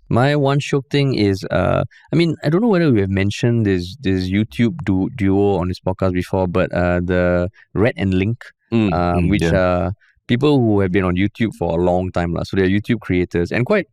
My one Shiok Thing is, I don't know whether we have mentioned this YouTube duo on this podcast before, but the Red and Link, which are people who have been on YouTube for a long time. So they're YouTube creators and quite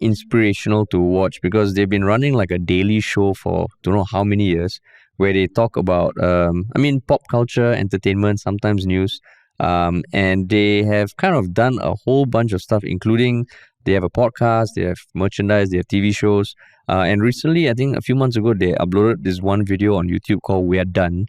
inspirational to watch because they've been running like a daily show for don't know how many years. where they talk about, pop culture, entertainment, sometimes news. And they have kind of done a whole bunch of stuff, including they have a podcast, they have merchandise, they have TV shows. And recently, I think a few months ago, they uploaded this one video on YouTube called We Are Done.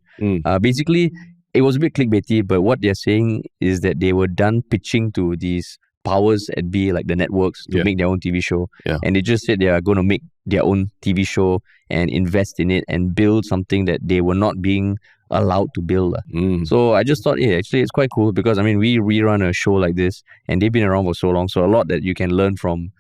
Basically, it was a bit clickbaity, but what they're saying is that they were done pitching to these powers at be, like the networks, to make their own TV show. And they just said they are going to make their own TV show and invest in it and build something that they were not being allowed to build. So I just thought, actually it's quite cool, because we rerun a show like this and they've been around for so long, so a lot that you can learn from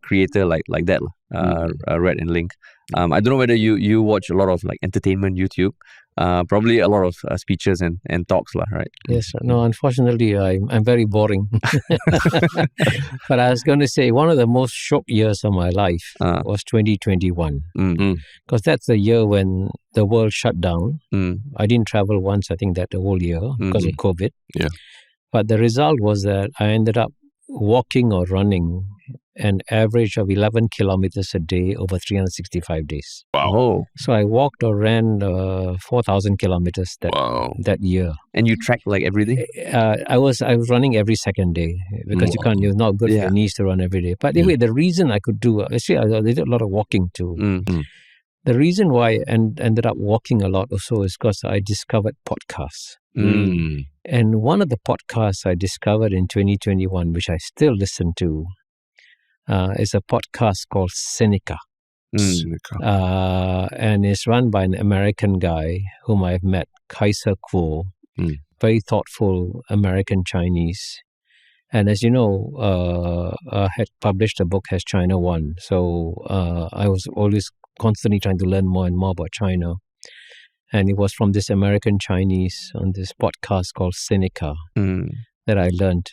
creator like that, Red and Link. I don't know whether you watch a lot of like entertainment YouTube. Probably a lot of speeches and talks, right? Yes. No, unfortunately, I'm very boring. But I was going to say one of the most shock years of my life was 2021. Because that's the year when the world shut down. I didn't travel once, I think, that the whole year because of COVID. But the result was that I ended up walking or running an average of 11 kilometers a day over 365 days. Wow. So I walked or ran 4,000 kilometers that year. And you tracked like everything? I was running every second day, because you're not good for your knees to run every day. But anyway, the reason I could do, actually I did a lot of walking too. The reason why I ended up walking a lot also is because I discovered podcasts. And one of the podcasts I discovered in 2021, which I still listen to, is a podcast called Seneca. And it's run by an American guy whom I've met, Kaiser Kuo, very thoughtful American Chinese. And as you know, had published a book, Has China Won? So I was always constantly trying to learn more and more about China. And it was from this American Chinese on this podcast called Seneca that I learned,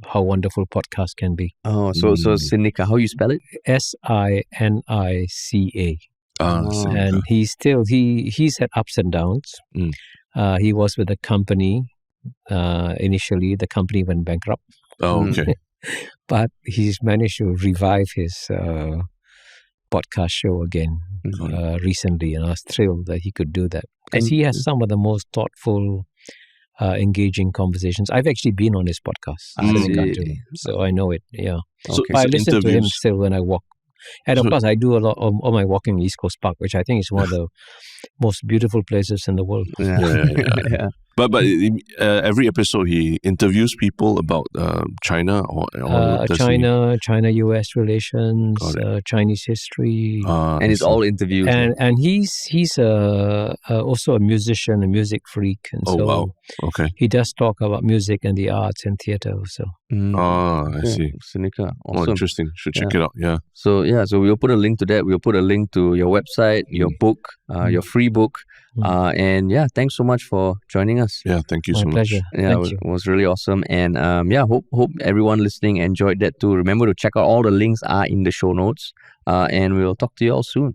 how wonderful podcasts can be. Oh, so Seneca, how you spell it? Sinica. And he's had ups and downs. He was with a company. Initially, the company went bankrupt. Oh, okay. But he's managed to revive his podcast show again recently, and I was thrilled that he could do that. Because he has some of the most thoughtful, engaging conversations. I've actually been on his podcast, so I know it. Yeah, so I listen to him still when I walk. And of course, I do a lot of my walking in East Coast Park, which I think is one of the most beautiful places in the world. Yeah. But every episode he interviews people about China or China-US relations, Chinese history, and it's all interviews. And he's also a musician, a music freak, and he does talk about music and the arts and theatre also. I see. Seneca, awesome. Interesting. Should check it out. Yeah. So we'll put a link to that. We'll put a link to your website, your book, your free book. And thanks so much for joining us. Yeah, thank you so much. Pleasure. Yeah, it was really awesome. And hope everyone listening enjoyed that too. Remember to check out all the links are in the show notes. And we'll talk to you all soon.